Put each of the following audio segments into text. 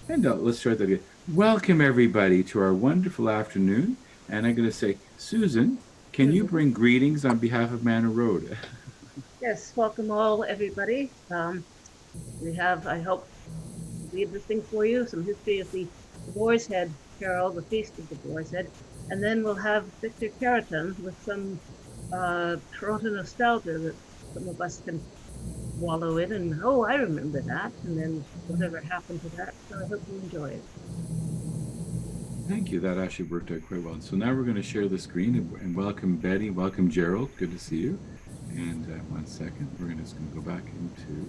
And let's start that again. Welcome, everybody, to our wonderful afternoon. And I'm going to say, Susan, can you Susan. bring greetings on behalf of Manor Road? Yes, welcome all, everybody. We have, I hope, read this thing for you, some history of the Boar's Head Carol, the Feast of the Boar's Head, and then we'll have Victor Caratun with some Toronto nostalgia that some of us can wallow in and, oh, I remember that, and then whatever happened to that. So I hope you enjoy it. Thank you. That actually worked out quite well. So now we're going to share the screen and welcome Betty. Welcome, Gerald. Good to see you. And one second, just going to go back into.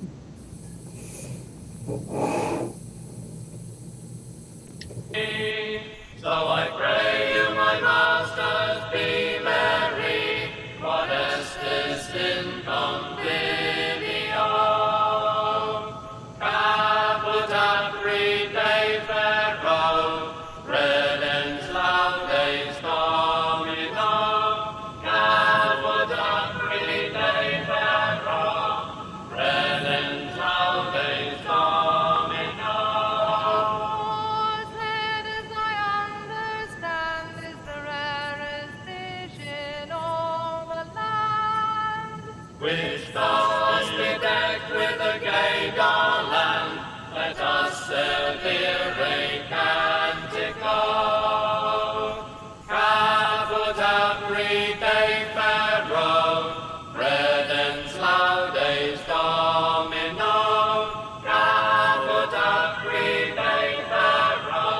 So I pray you, my masters, be merry, modest is in convivio. Caput apri Dei ferro, redens laudes Domino. Caput apri Dei ferro, redens laudes Domino. Which thus be decked with a gay garland, let us servir a cantico. Caput apri Dei ferro, redens laudes Domino. Caput apri Dei ferro,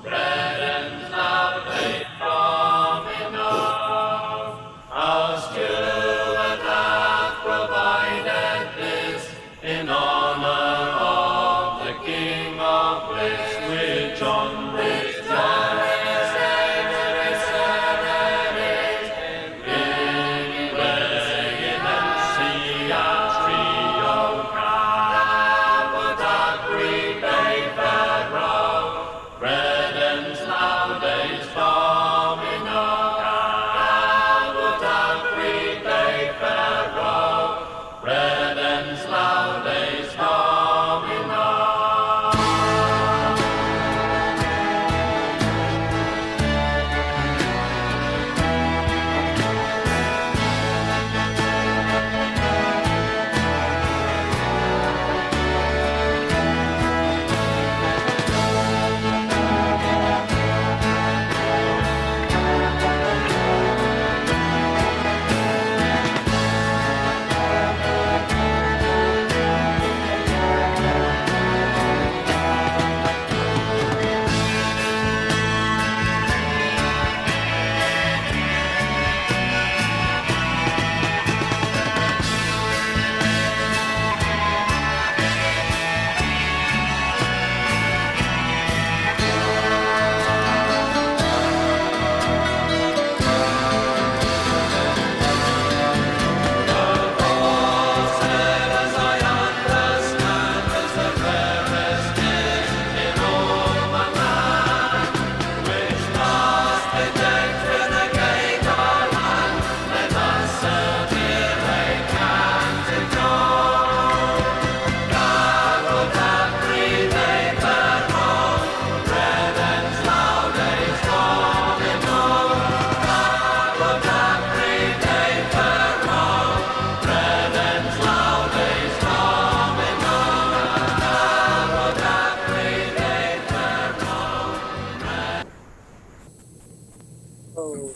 redens laudes Domino. Our steward hath provided this in honor of the King of bliss, which on this redens laudes Domino. Caput apri Dei ferro, redens laudes Domino. Oh,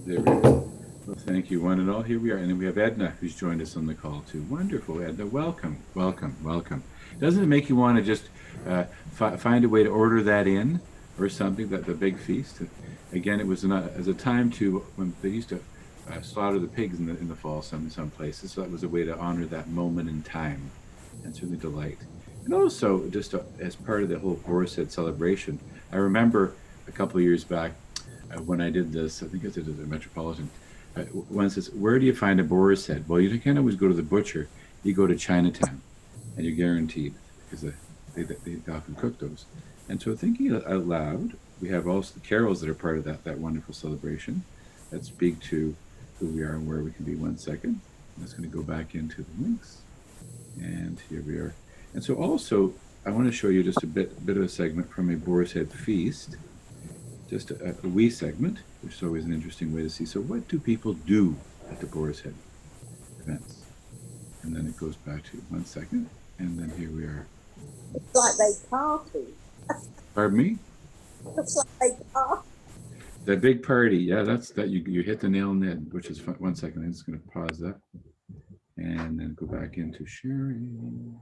There we go. Well, thank you, one and all. Here we are. And then we have Edna, who's joined us on the call, too. Wonderful, Edna. Welcome, welcome, welcome. Doesn't it make you want to just find a way to order that in or something, that the big feast? Again, it was as a time to when they used to slaughter the pigs in the fall some places. So that was a way to honor that moment in time and certainly delight. And also, just as part of the whole Boar's Head celebration, I remember a couple of years back when I did this, I think I did it at Metropolitan. One says, "Where do you find a boar's head?" Well, you can't always go to the butcher. You go to Chinatown, and you're guaranteed because they often cook those. And so, thinking out loud, we have also the carols that are part of that wonderful celebration that speak to who we are and where we can be. One second, I'm just going to go back into the links, and here we are. And so, also, I want to show you just a bit of a segment from a Boar's Head feast, just a wee segment, which is always an interesting way to see. So what do people do at the Boar's Head events? And then it goes back to 1 second, and then here we are. It's like they party. Pardon me? It's like they party. The big party, yeah, that's that. You hit the nail on the head, which is fun. 1 second. I'm just going to pause that, and then go back into sharing.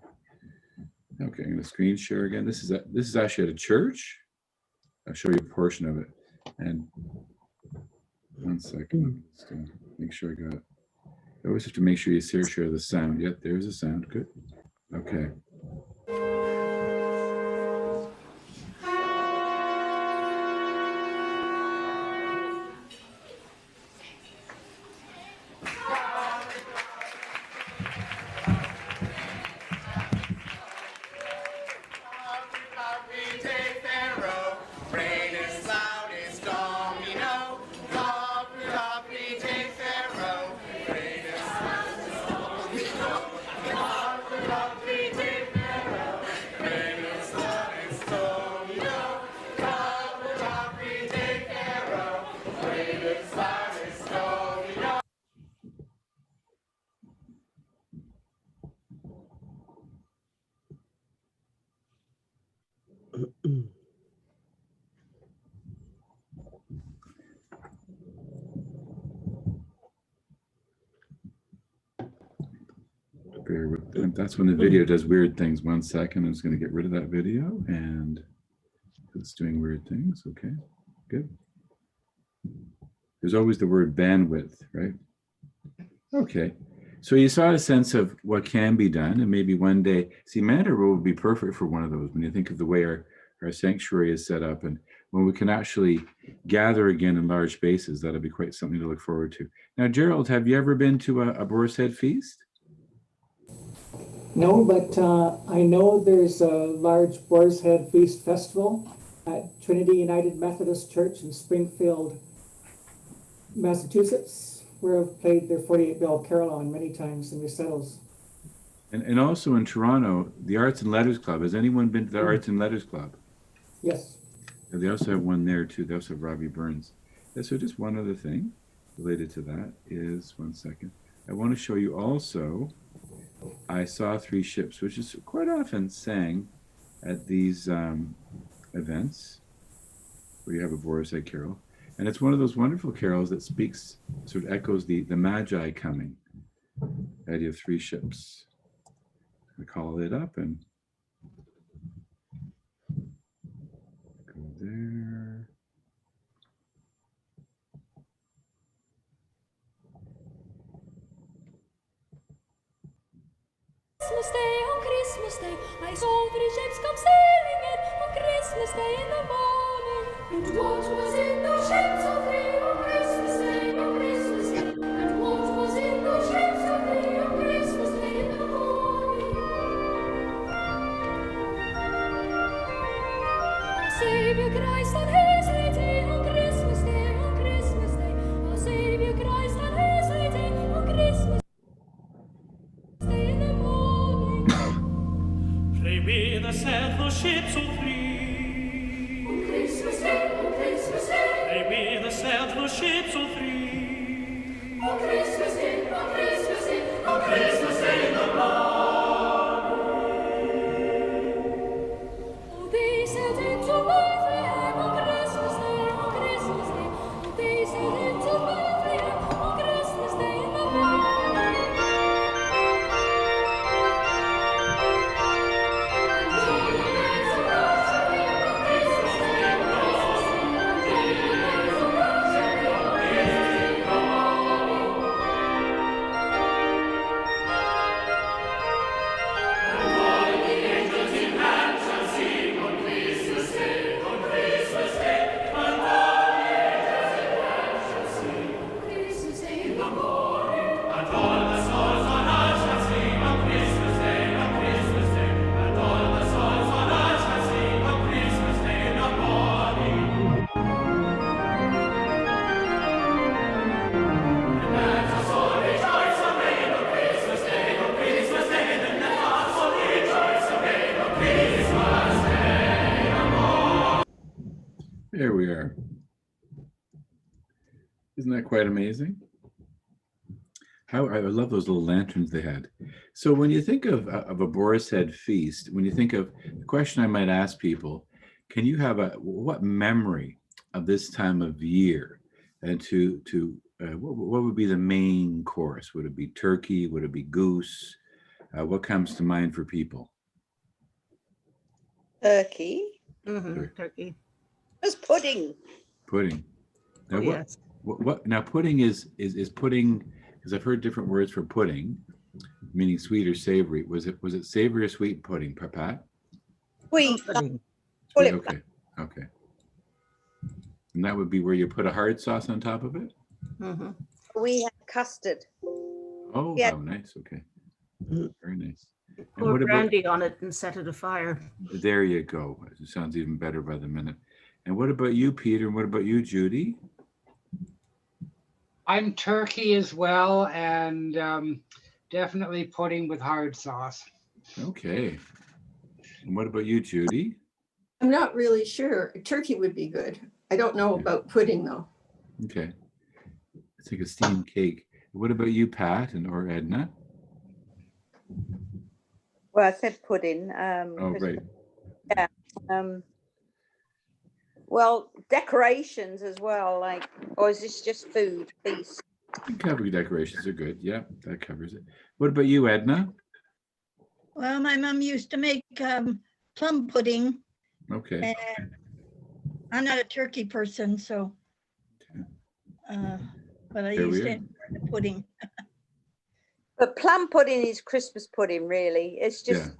Okay, I'm going to screen share again. This is actually at a church. I'll show you a portion of it. And 1 second, just make sure I got it. You always have to make sure you share the sound. Yep, there's the sound. Good. Okay. Bear with, and that's when the video does weird things. 1 second, I'm just going to get rid of that video, and it's doing weird things. Okay, good. There's always the word bandwidth, right? Okay, so you saw a sense of what can be done, and maybe one day, see, Manor will be perfect for one of those when you think of the way our sanctuary is set up, and when we can actually gather again in large spaces. That'll be quite something to look forward to. Now, Gerald, have you ever been to a Boar's Head feast? No, but I know there's a large Boar's Head Feast Festival at Trinity United Methodist Church in Springfield, Massachusetts, where I've played their 48-bell carol on many times in recitals. And also in Toronto, the Arts and Letters Club. Has anyone been to the Arts and Letters Club? Yes. And they also have one there too. They also have Robbie Burns. Yeah, so just one other thing related to that is, 1 second. I want to show you also, I Saw Three Ships, which is quite often sang at these events where you have a Boar's Head carol. And it's one of those wonderful carols that speaks, sort of echoes the Magi coming. The idea of three ships. I call it up and go there. Christmas Day, on Christmas Day, I saw three ships come sailing in on Christmas Day in the morning. And what was in those ships of three on Christmas Day, on Christmas Day? And what was in those ships of three on Christmas Day in the morning? Our Savior Christ and His Lady on Christmas Day, on Christmas Day. Our Savior Christ and His Lady on Christmas Day in the morning. Pray me the sad those ships of three. On Christmas Day, on Christmas Day. Pray me the sad those ships of three. On Christmas Day, on Christmas Day, On Christmas Day in the morning, oh, they sailed into Bethlehem on Christmas Day, on Christmas Day. Oh, they sailed into Bethlehem on Christmas Day in the morning. And all the bells of Rosalie on Christmas Day, on Christmas Day. And all the bells of Rosalie on Christmas Day in the morning. and all the angels in heaven shall sing on Christmas There we are. Isn't that quite amazing? How I love those little lanterns they had. So when you think of a Boar's Head feast, when you think of the question I might ask people, can you have what memory of this time of year, and what would be the main course? Would it be turkey? Would it be goose? What comes to mind for people? Turkey. Sure. Turkey. There's pudding. Pudding. Now Oh, yes. what now pudding is pudding, because I've heard different words for pudding, meaning sweet or savory. Was it savory or sweet pudding, Pat? Sweet. Pudding. Sweet, it okay. Okay. And that would be where you put a hard sauce on top of it? Mhm. We had custard. Oh, Yeah. how nice. Okay. Very nice. And Pour what about, brandy on it and set it afire. there you go. It sounds even better by the minute. And what about you, Peter? And what about you, Judy? I'm turkey as well, and definitely pudding with hard sauce. Okay. And what about you, Judy? I'm not really sure. Turkey would be good. I don't know about pudding though. Okay. It's like a steamed cake. What about you, Pat or Edna? Well, I said pudding. Oh, right. Well, decorations as well. Like, or is this just food feast? Cover decorations are good. Yeah, that covers it. What about you, Edna? Well, my mom used to make plum pudding. Okay. And I'm not a turkey person, so. But I There we used to are. enjoy the pudding. But plum pudding is Christmas pudding, really. It's just Yeah.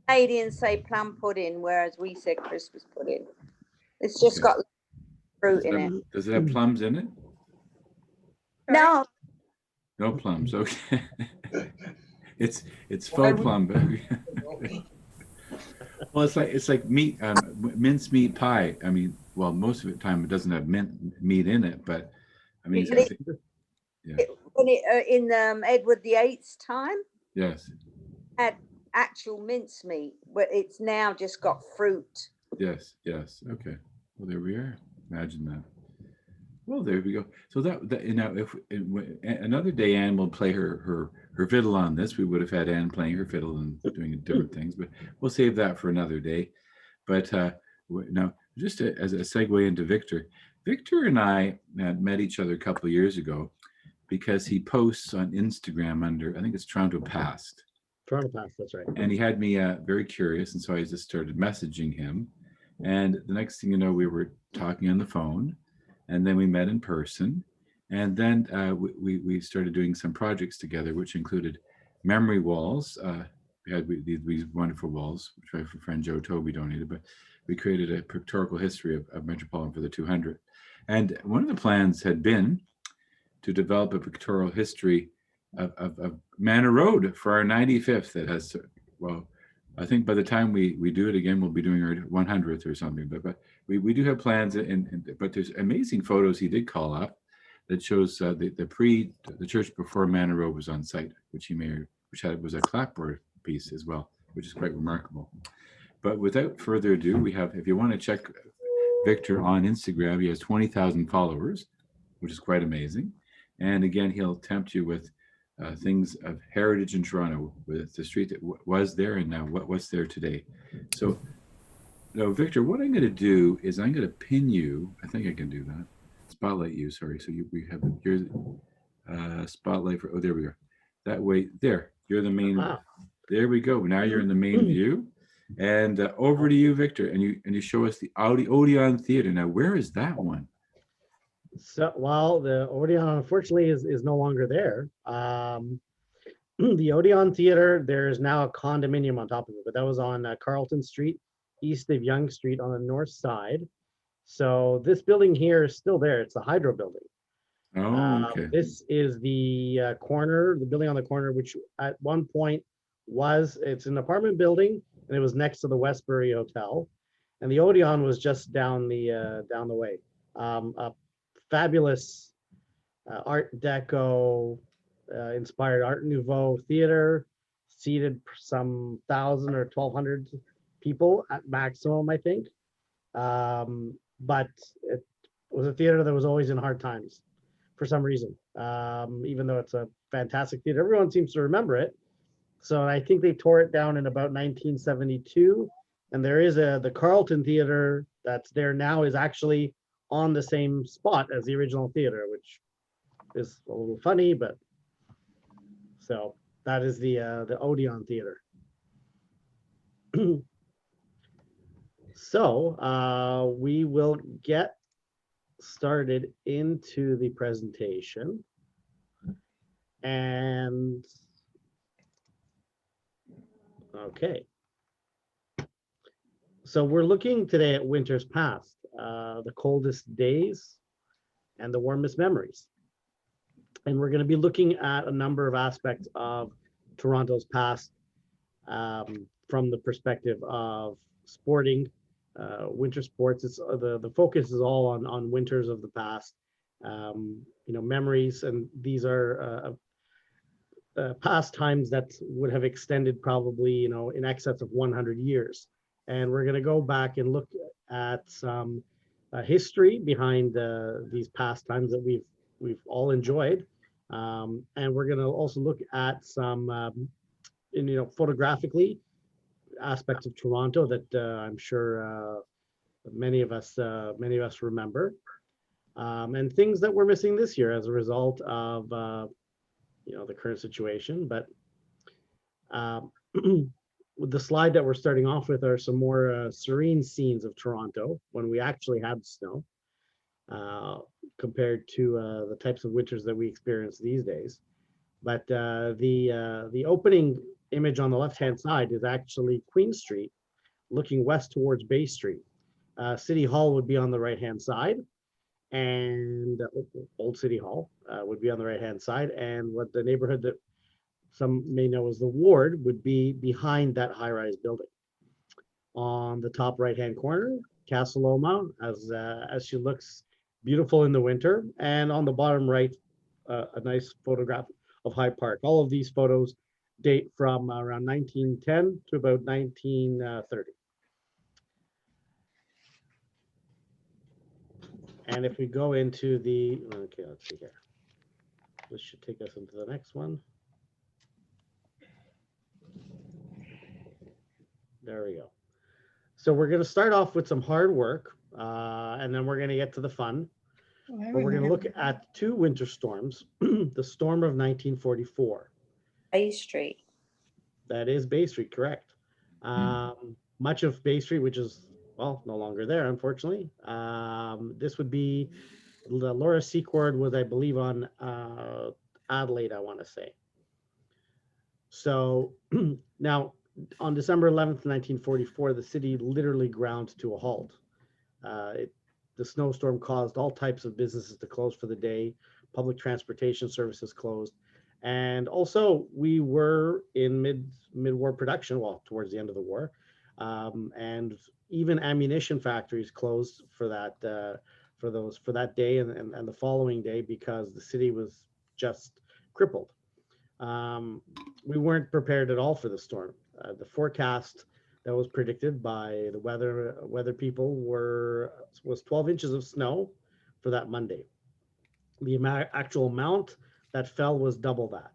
Canadians say plum pudding, whereas we say Christmas pudding. It's just Okay. got fruit in it. Does it have plums in it? No, No plums. Okay. It's faux plum. Well, it's like meat, mince meat pie. I mean, well, most of the time it doesn't have meat in it, but I mean, But when it in Edward VIII's time, yes, had actual mincemeat, but it's now just got fruit. yes. Okay. Well, there we are. Imagine that. Well, there we go. So that you know, if another day Anne will play her fiddle on this, we would have had Anne playing her fiddle and doing different things, but we'll save that for another day. But now, just as a segue into Victor and I met each other a couple of years ago because he posts on Instagram under, I think it's Toronto Past. Toronto Past, that's right. And he had me very curious, and so I just started messaging him. And the next thing you know, we were talking on the phone, and then we met in person, and then we started doing some projects together, which included memory walls. We had these wonderful walls, which my friend Joe Toby donated, but we created a pictorial history of Metropolitan for the 200. And one of the plans had been to develop a pictorial history of Manor Road for our 95th. That has, well, I think by the time we do it again, we'll be doing our 100th or something. But we do have plans, but there's amazing photos he did call up that shows the church before Manor Road was on site, which was a clapboard piece as well, which is quite remarkable. But without further ado, we have, if you want to check Victor on Instagram, he has 20,000 followers, which is quite amazing. And again, he'll tempt you with things of heritage in Toronto, with the street that was there and now what's there today. So now, Victor, what I'm going to do is I'm going to pin you. I think I can do that. Spotlight you, sorry. So we have your spotlight for, oh, there we go. That way, there, you're the main. Wow. There we go. Now you're in the main view. And over to you, Victor. And you show us the Odeon Theater. Now, where is that one? So, well, the Odeon unfortunately is no longer there. The Odeon Theater, there's now a condominium on top of it, but that was on Carlton Street, east of Yonge Street on the north side. So this building here is still there. It's the Hydro Building. Oh, okay. This is the corner, the building on the corner, which at one point it's an apartment building, and it was next to the Westbury Hotel, and the Odeon was just down the way. A fabulous Art Deco inspired Art Nouveau theater, seated some 1,000 or 1,200 people at maximum, I think. but it was a theater that was always in hard times for some reason. Even though it's a fantastic theater, everyone seems to remember it. So I think they tore it down in about 1972. And there is the Carlton Theater that's there now is actually on the same spot as the original theater, which is a little funny, but so that is the Odeon Theater. So we will get started into the presentation. And okay. So we're looking today at winter's past, the coldest days and the warmest memories. And we're going to be looking at a number of aspects of Toronto's past from the perspective of sporting, winter sports. It's the focus is all on winters of the past, memories, and these are past times that would have extended probably in excess of 100 years. And we're going to go back and look at some history behind these pastimes that we've all enjoyed, and we're going to also look at some photographically aspects of Toronto that I'm sure many of us remember, and things that we're missing this year as a result of the current situation. But with the slide that we're starting off with are some more serene scenes of Toronto when we actually had snow, compared to the types of winters that we experience these days. But the opening image on the left-hand side is actually Queen Street, looking west towards Bay Street. City Hall would be on the right-hand side, and Old City Hall would be on the right-hand side, and what the neighborhood that some may know as the Ward would be behind that high-rise building. On the top right-hand corner, Castle Oma, as she looks beautiful in the winter, and on the bottom right, a nice photograph of Hyde Park. All of these photos date from around 1910 to about 1930. And if we go into okay, let's see here. This should take us into the next one. There we go. So we're going to start off with some hard work, and then we're going to get to the fun. But we're going to look at two winter storms. The storm of 1944. Bay Street. That is Bay Street, correct. Much of Bay Street, which is, well, no longer there, unfortunately. This would be, Laura Secord was, I believe, on Adelaide, I want to say. So now, on December 11th, 1944, the city literally ground to a halt. The snowstorm caused all types of businesses to close for the day. Public transportation services closed. And also, we were in mid-war production, well, towards the end of the war. And even ammunition factories closed for that day and the following day because the city was just crippled. We weren't prepared at all for the storm. The forecast that was predicted by the weather people was 12 inches of snow for that Monday. The actual amount that fell was double that.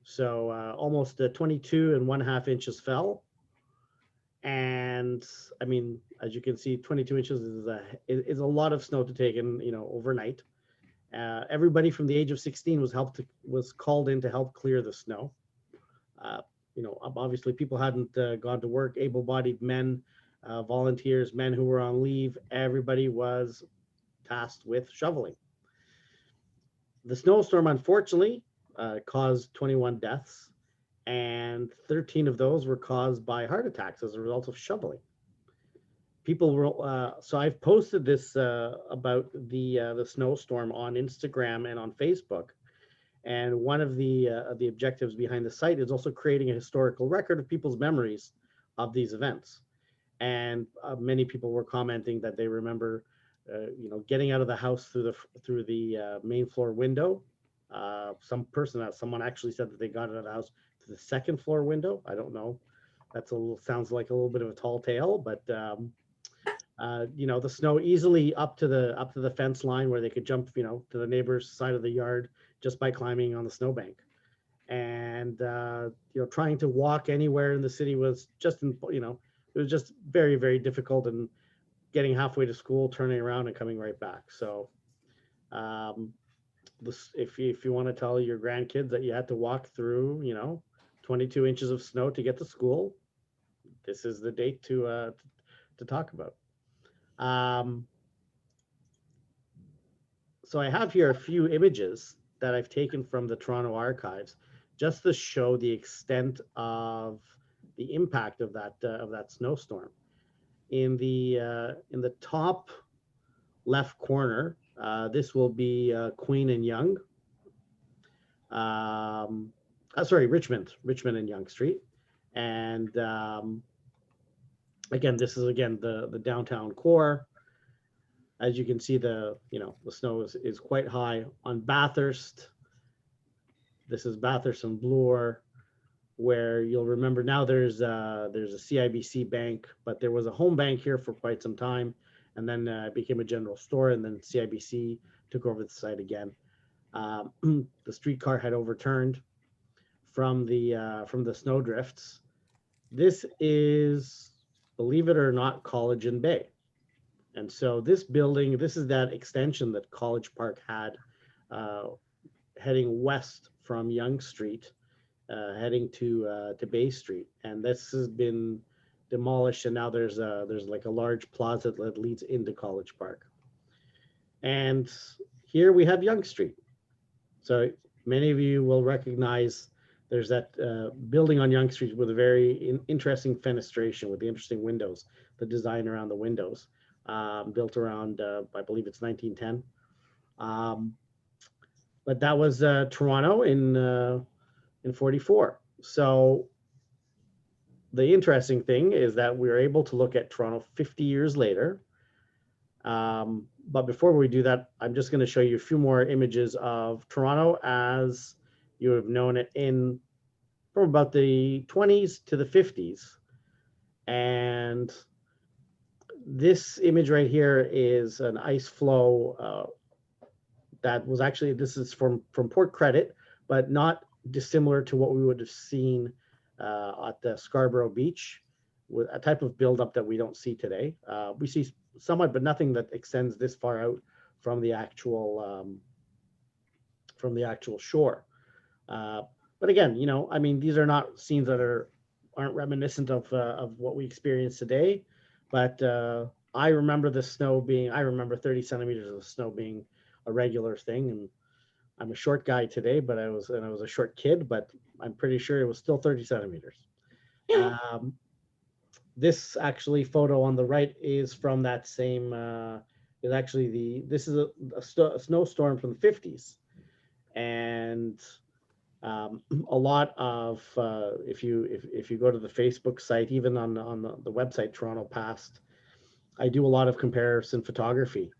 So almost 22.5 inches fell. And I mean, as you can see, 22 inches is a lot of snow to take in, overnight. Everybody from the age of 16 was called in to help clear the snow. Obviously people hadn't gone to work, able-bodied men, volunteers, men who were on leave, everybody was tasked with shoveling. The snowstorm, unfortunately, caused 21 deaths, and 13 of those were caused by heart attacks as a result of shoveling. People were, so I've posted this about the snowstorm on Instagram and on Facebook. And one of the objectives behind the site is also creating a historical record of people's memories of these events. And many people were commenting that they remember, getting out of the house through the main floor window. Someone actually said that they got out of the house to the second floor window. I don't know. Sounds like a little bit of a tall tale, but The snow easily up to the fence line where they could jump, to the neighbor's side of the yard just by climbing on the snowbank. And trying to walk anywhere in the city was just, it was just very, very difficult, and getting halfway to school, turning around and coming right back. So if you want to tell your grandkids that you had to walk through, 22 inches of snow to get to school, this is the date to talk about. So I have here a few images that I've taken from the Toronto archives, just to show the extent of the impact of that snowstorm. In the top left corner, this will be Queen and Yonge. Richmond and Yonge Street. And again, this is the downtown core. As you can see, the snow is quite high on Bathurst. This is Bathurst and Bloor, where you'll remember now there's a CIBC bank, but there was a home bank here for quite some time, and then it became a general store, and then CIBC took over the site again. The streetcar had overturned from the snow drifts. This is, believe it or not, College and Bay. And so this building, this is that extension that College Park had, heading west from Yonge Street, heading to Bay Street. And this has been demolished, and now there's like a large plaza that leads into College Park. And here we have Yonge Street. So many of you will recognize there's that building on Yonge Street with a very interesting fenestration with the interesting windows, the design around the windows, built around, I believe it's 1910. But that was Toronto in 44. So the interesting thing is that we were able to look at Toronto 50 years later. But before we do that, I'm just going to show you a few more images of Toronto as you have known it from about the 20s to the 50s. And this image right here is an ice flow that was actually, this is from Port Credit, but not dissimilar to what we would have seen at the Scarborough Beach, with a type of buildup that we don't see today. We see somewhat, but nothing that extends this far out from the actual shore. But again, these are not scenes that aren't reminiscent of what we experience today. But I remember the snow being, I remember 30 centimeters of snow being a regular thing. And I'm a short guy today, but I was a short kid, but I'm pretty sure it was still 30 centimeters. This actually photo on the right is from that same, this is a snowstorm from the 50s. And a lot of, if you go to the Facebook site, even on the website Toronto Past, I do a lot of comparison photography.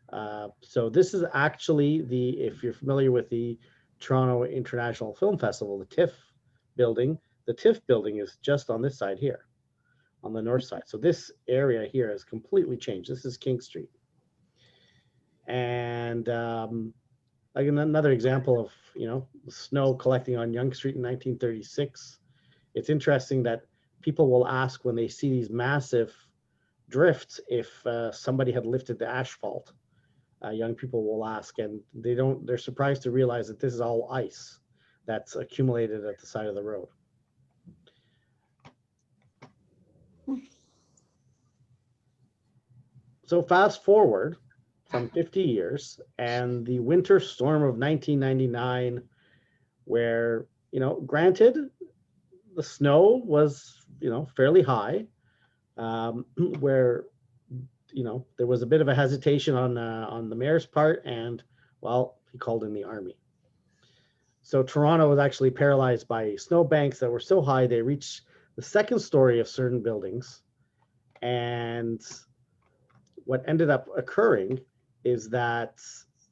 So this is actually if you're familiar with the Toronto International Film Festival, the TIFF building, the TIFF building is just on this side here, on the north side. So this area here has completely changed. This is King Street. And like another example of, snow collecting on Yonge Street in 1936. It's interesting that people will ask when they see these massive drifts if somebody had lifted the asphalt. Young people will ask, and they're surprised to realize that this is all ice that's accumulated at the side of the road. So fast forward some 50 years, and the winter storm of 1999, where, granted, the snow was, fairly high, where, there was a bit of a hesitation on the mayor's part, and, well, he called in the army. So Toronto was actually paralyzed by snow banks that were so high they reached the second story of certain buildings. And what ended up occurring is that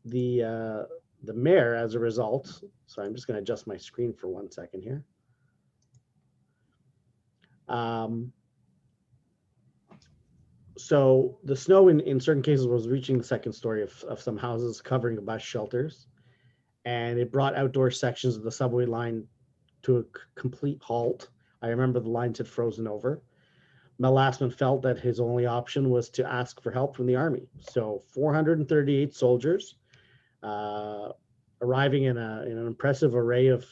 the mayor, as a result, so I'm just going to adjust my screen for 1 second here. So the snow in certain cases was reaching the second story of some houses, covering bus shelters, and it brought outdoor sections of the subway line to a complete halt. I remember the lines had frozen over. Mel Lastman felt that his only option was to ask for help from the army. So 438 soldiers, arriving in an impressive array of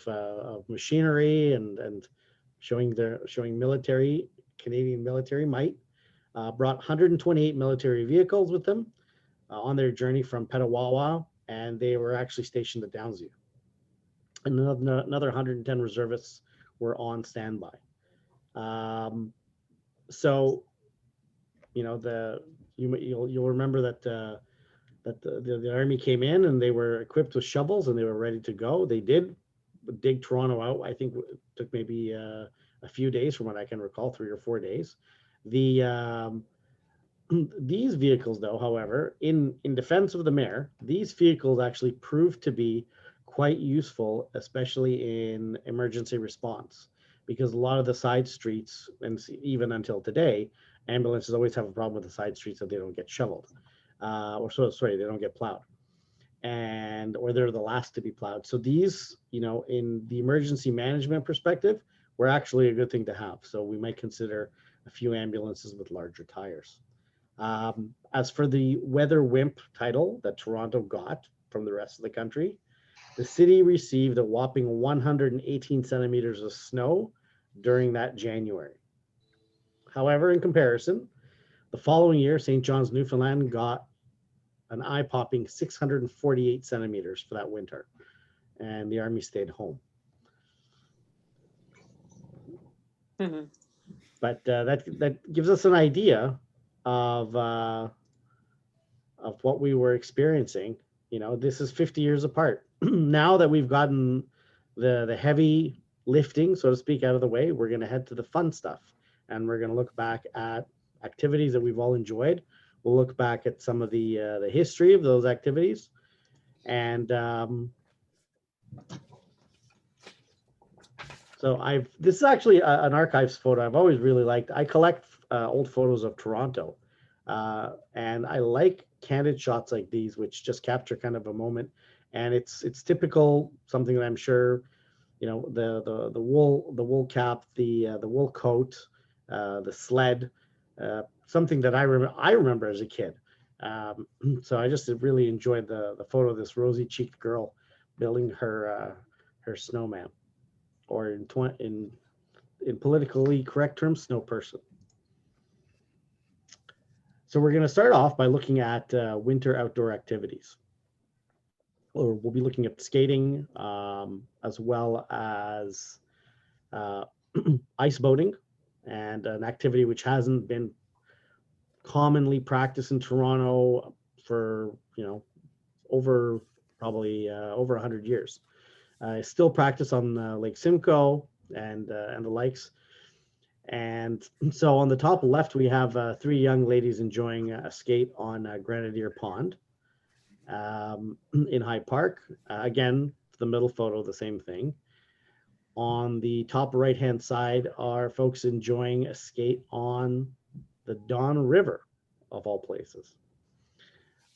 machinery and showing Canadian military might, brought 128 military vehicles with them on their journey from Petawawa, and they were actually stationed at Downsview. And another 110 reservists were on standby. So, you know, you'll remember that the army came in and they were equipped with shovels and they were ready to go. They did dig Toronto out. I think it took maybe a few days, from what I can recall, 3 or 4 days. These vehicles, though, however, in defense of the mayor, these vehicles actually proved to be quite useful, especially in emergency response, because a lot of the side streets, and even until today, ambulances always have a problem with the side streets that they don't get shoveled, they don't get plowed, or they're the last to be plowed. So these, you know, in the emergency management perspective, were actually a good thing to have. So we might consider a few ambulances with larger tires. As for the Weather Wimp title that Toronto got from the rest of the country, the city received a whopping 118 centimeters of snow during that January. However, in comparison, the following year, St. John's, Newfoundland got an eye-popping 648 centimeters for that winter, and the Army stayed home. Mm-hmm. But that gives us an idea of what we were experiencing. You know, this is 50 years apart. Now that we've gotten the heavy lifting, so to speak, out of the way, we're going to head to the fun stuff, and we're going to look back at activities that we've all enjoyed. We'll look back at some of the history of those activities, and so this is actually an archives photo I've always really liked. I collect old photos of Toronto, and I like candid shots like these, which just capture kind of a moment. And it's typical, something that I'm sure, you know, the wool cap, the wool coat, the sled, something that I remember as a kid. So I just really enjoyed the photo of this rosy cheeked girl building her snowman, or in politically correct terms, snow person. So we're going to start off by looking at winter outdoor activities. Or we'll be looking at skating, as well as ice boating, and an activity which hasn't been commonly practiced in Toronto for, you know, over 100 years. Still practiced on Lake Simcoe and the likes. And so on the top left, we have 3 young ladies enjoying a skate on Grenadier Pond in Hyde Park. Again, the middle photo, the same thing. On the top right-hand side are folks enjoying a skate on the Don River, of all places.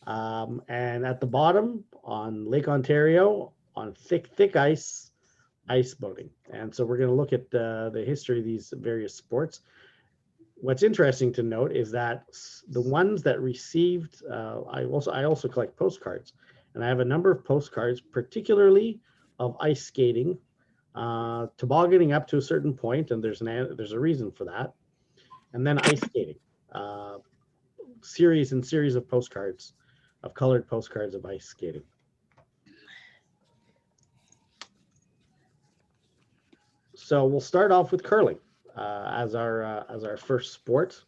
And at the bottom, on Lake Ontario, on thick ice boating. And so we're going to look at the history of these various sports. What's interesting to note is that the ones that received, I also collect postcards, and I have a number of postcards, particularly of ice skating, tobogganing up to a certain point, and there's a reason for that, and then ice skating, series of postcards, of colored postcards of ice skating. So we'll start off with curling as our first sport.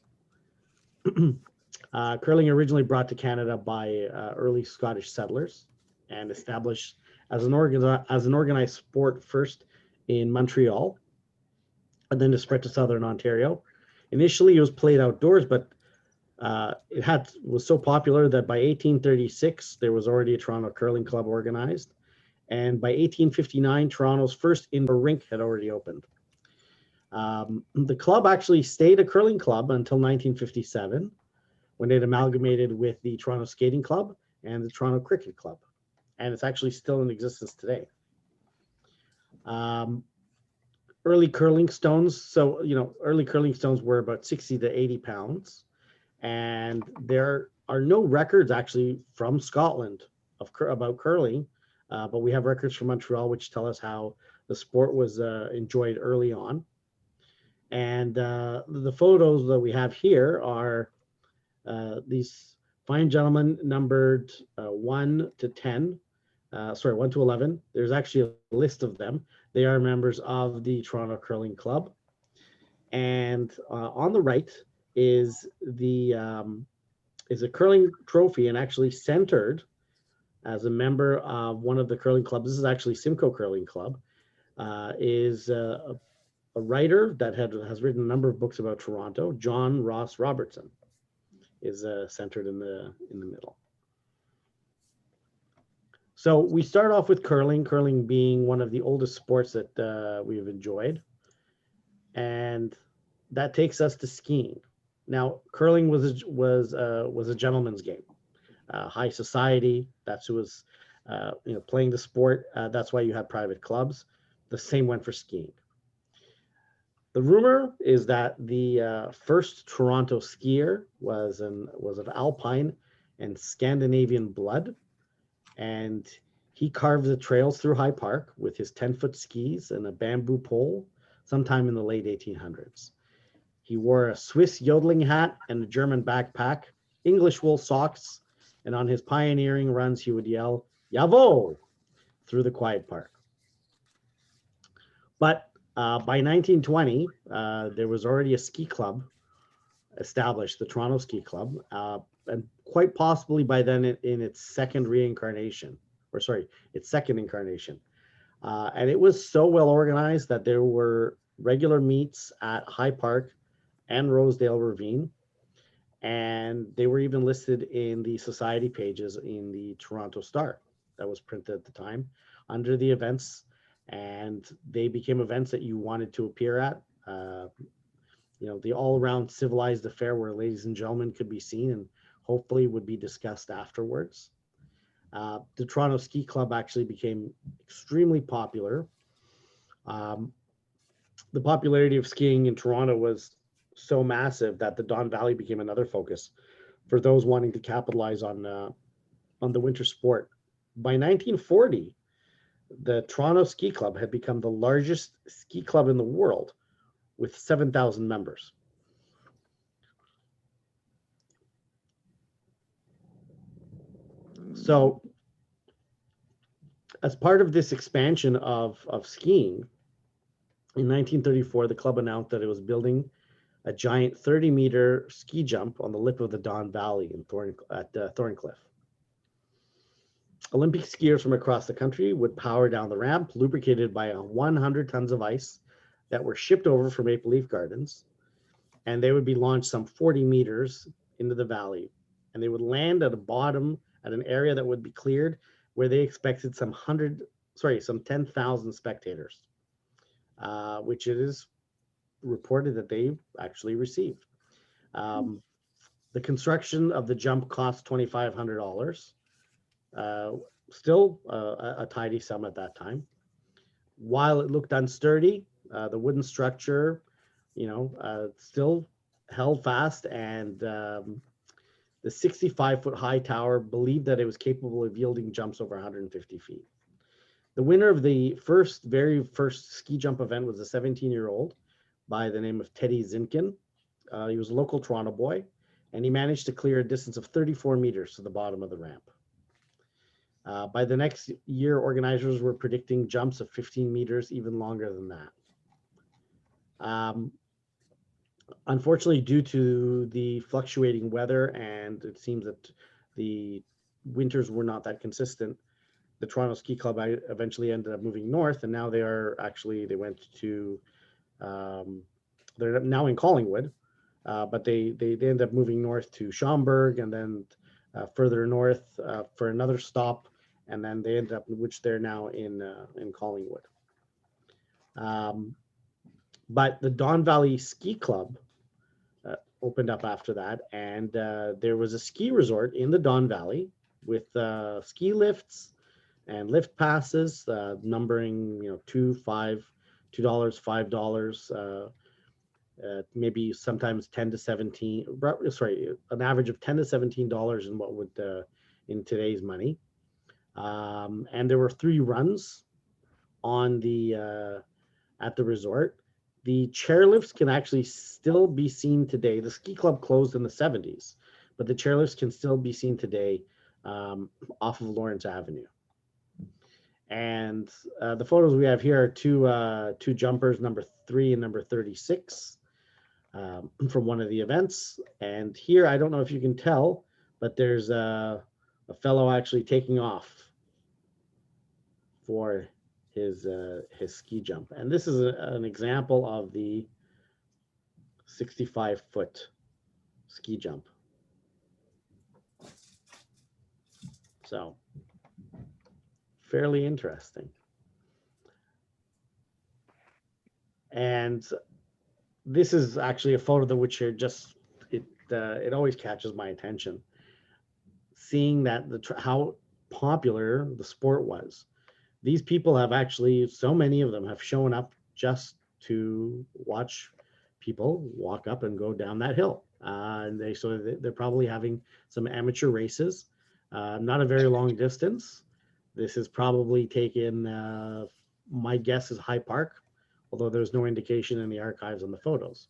Curling originally brought to Canada by early Scottish settlers and established as an organized sport first in Montreal, and then to spread to southern Ontario. Initially, it was played outdoors, but it was so popular that by 1836 there was already a Toronto Curling Club organized. And by 1859, Toronto's first indoor rink had already opened. The club actually stayed a curling club until 1957, when it amalgamated with the Toronto Skating Club and the Toronto Cricket Club. And it's actually still in existence today. Early curling stones. So, early curling stones were about 60 to 80 pounds. And there are no records actually from Scotland about curling, but we have records from Montreal which tell us how the sport was enjoyed early on. And the photos that we have here are these fine gentlemen numbered 1 to 10, 1 to 11. There's actually a list of them. They are members of the Toronto Curling Club. And on the right is is a curling trophy, and actually centered as a member of one of the curling clubs. This is actually Simcoe Curling Club. Is a writer that has written a number of books about Toronto. John Ross Robertson is centered in the middle. So we start off with curling being one of the oldest sports that we've enjoyed. And that takes us to skiing. Now, curling was a gentleman's game. High society, that's who was playing the sport. That's why you have private clubs. The same went for skiing. The rumor is that the first Toronto skier was of Alpine and Scandinavian blood, and he carved the trails through High Park with his 10-foot skis and a bamboo pole sometime in the late 1800s. He wore a Swiss yodeling hat and a German backpack, English wool socks, and on his pioneering runs he would yell, "Jawohl!" through the quiet park. But by 1920, there was already a ski club established, the Toronto Ski Club, and quite possibly by then in its second incarnation. And it was so well organized that there were regular meets at High Park and Rosedale Ravine, and they were even listed in the society pages in the Toronto Star that was printed at the time under the events, and they became events that you wanted to appear at. The all-around civilized affair where ladies and gentlemen could be seen and hopefully would be discussed afterwards. The Toronto Ski Club actually became extremely popular. The popularity of skiing in Toronto was so massive that the Don Valley became another focus for those wanting to capitalize on the winter sport. By 1940, the Toronto Ski Club had become the largest ski club in the world with 7,000 members. So as part of this expansion of skiing, in 1934, the club announced that it was building a giant 30-meter ski jump on the lip of the Don Valley at Thorncliffe. Olympic skiers from across the country would power down the ramp, lubricated by 100 tons of ice that were shipped over from Maple Leaf Gardens, and they would be launched some 40 meters into the valley, and they would land at an area that would be cleared, where they expected some 10,000 spectators, which it is reported that they actually received. The construction of the jump cost $2,500, still a tidy sum at that time. While it looked unsturdy, the wooden structure, still held fast, and the 65-foot high tower believed that it was capable of yielding jumps over 150 feet. The winner of the very first ski jump event was a 17-year-old by the name of Teddy Zinkin. He was a local Toronto boy, and he managed to clear a distance of 34 meters to the bottom of the ramp. By the next year, organizers were predicting jumps of 15 meters, even longer than that. Unfortunately, due to the fluctuating weather, and it seems that the winters were not that consistent, the Toronto Ski Club eventually ended up moving north, and now they're now in Collingwood, but they ended up moving north to Schaumburg, and then further north for another stop, and then they ended up, which they're now in Collingwood. But the Don Valley Ski Club opened up after that, and there was a ski resort in the Don Valley with ski lifts and lift passes, numbering $2, $5, $5, maybe sometimes 10 to 17. Sorry, an average of 10 to $17 in what would in today's money. And there were 3 runs on the at the resort. The chairlifts can actually still be seen today. The ski club closed in the 70s, but the chairlifts can still be seen today off of Lawrence Avenue. And the photos we have here are two jumpers, number 3 and number 36, from one of the events. And here, I don't know if you can tell, but there's a fellow actually taking off for his ski jump. And this is an example of the 65-foot ski jump. So fairly interesting. And this is actually a photo that which just it always catches my attention, seeing that how popular the sport was. These people have actually, so many of them have shown up just to watch people walk up and go down that hill. And they're probably having some amateur races, not a very long distance. This is probably taken, my guess is High Park, although there's no indication in the archives on the photos.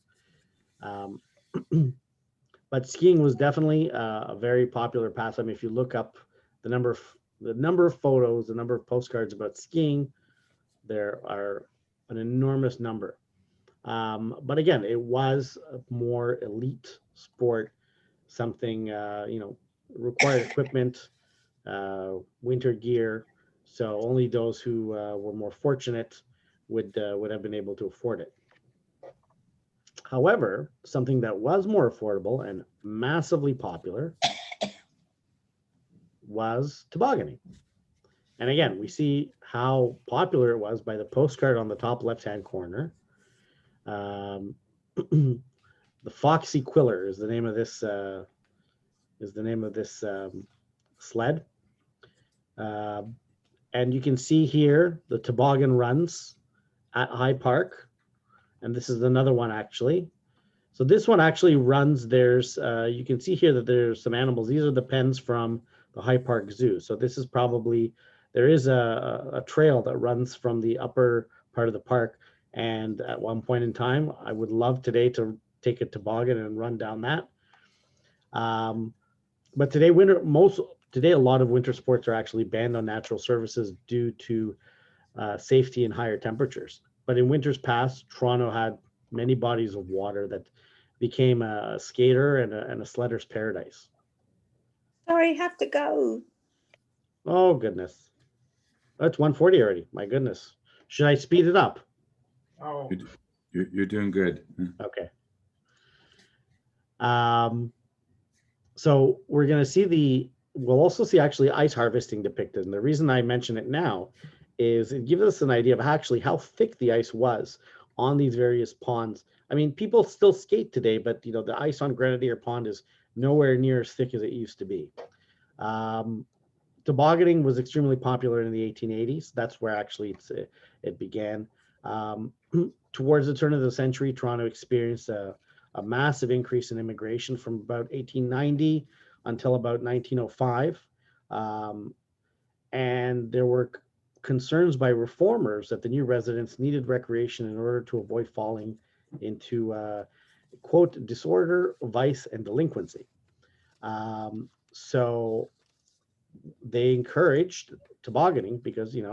But skiing was definitely a very popular pastime. If you look up the number of photos, the number of postcards about skiing, there are an enormous number. But again, it was a more elite sport, something, required equipment, winter gear. So only those who were more fortunate would have been able to afford it. However, something that was more affordable and massively popular was tobogganing. And again, we see how popular it was by the postcard on the top left-hand corner. The Foxy Quiller is the name of this sled. And you can see here the toboggan runs at High Park. And this is another one actually. So this one actually runs, you can see here that there's some animals. These are the pens from the High Park Zoo. So this is probably, there is a trail that runs from the upper part of the park. And at one point in time, I would love today to take a toboggan and run down that. But today, a lot of winter sports are actually banned on natural surfaces due to safety and higher temperatures. But in winters past, Toronto had many bodies of water that became a skater and a sledder's paradise. Sorry, have to go. Oh, goodness. That's 1:40 already. My goodness. Should I speed it up? Oh, You're doing good. Okay. So we're going to we'll also see actually ice harvesting depicted. And the reason I mention it now is it gives us an idea of actually how thick the ice was on these various ponds. I mean, people still skate today, but the ice on Grenadier Pond is nowhere near as thick as it used to be. Tobogganing was extremely popular in the 1880s. That's where actually it began. Towards the turn of the century, Toronto experienced a massive increase in immigration from about 1890 until about 1905. And there were concerns by reformers that the new residents needed recreation in order to avoid falling into, quote, disorder, vice, and delinquency. So they encouraged tobogganing because, it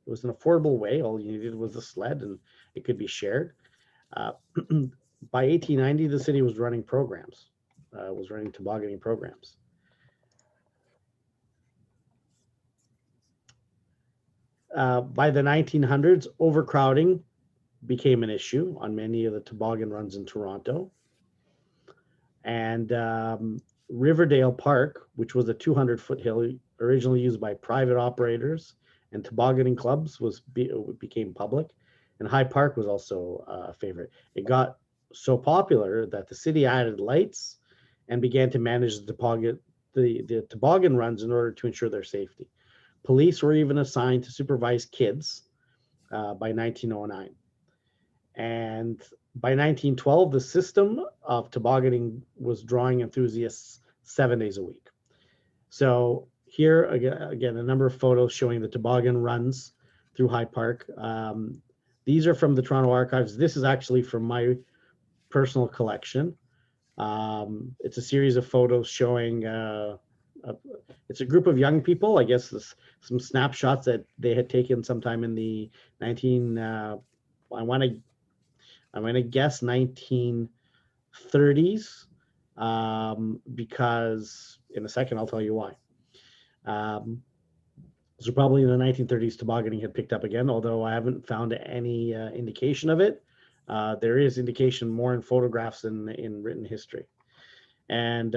was an affordable way. All you needed was a sled and it could be shared. By 1890, the city was running programs, tobogganing programs. By the 1900s, overcrowding became an issue on many of the toboggan runs in Toronto. And Riverdale Park, which was a 200-foot hill originally used by private operators and tobogganing clubs, became public. And High Park was also a favorite. It got so popular that the city added lights and began to manage the toboggan runs in order to ensure their safety. Police were even assigned to supervise kids by 1909. And by 1912, the system of tobogganing was drawing enthusiasts 7 days a week. So here again, a number of photos showing the toboggan runs through High Park. These are from the Toronto Archives. This is actually from my personal collection. It's a series of photos showing, it's a group of young people, I guess some snapshots that they had taken sometime in the I want to guess 1930s, because in a second I'll tell you why. So probably in the 1930s, tobogganing had picked up again, although I haven't found any indication of it. There is indication more in photographs than in written history. And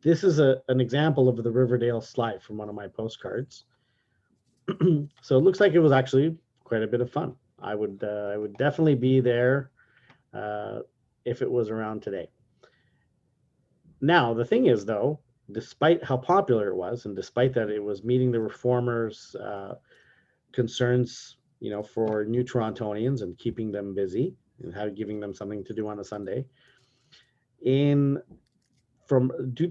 this is an example of the Riverdale slide from one of my postcards. So it looks like it was actually quite a bit of fun. I would definitely be there if it was around today. Now, the thing is, though, despite how popular it was, and despite that it was meeting the reformers' concerns, for new Torontonians and keeping them busy and giving them something to do on a Sunday, due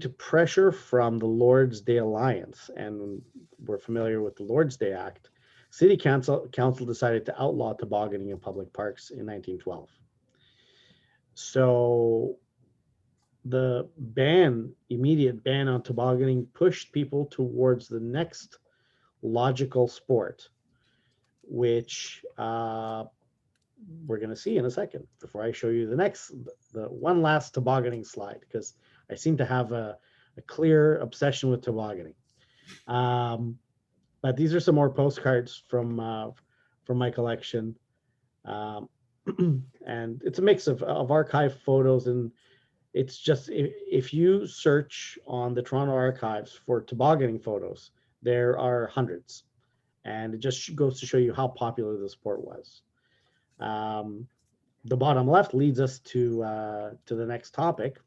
to pressure from the Lord's Day Alliance, and we're familiar with the Lord's Day Act, City Council decided to outlaw tobogganing in public parks in 1912. So the immediate ban on tobogganing pushed people towards the next logical sport, which we're going to see in a second, before I show you the one last tobogganing slide, because I seem to have a clear obsession with tobogganing. But these are some more postcards from my collection. And it's a mix of archive photos, and it's just, if you search on the Toronto Archives for tobogganing photos, there are hundreds, and it just goes to show you how popular the sport was. The bottom left leads us to the next topic,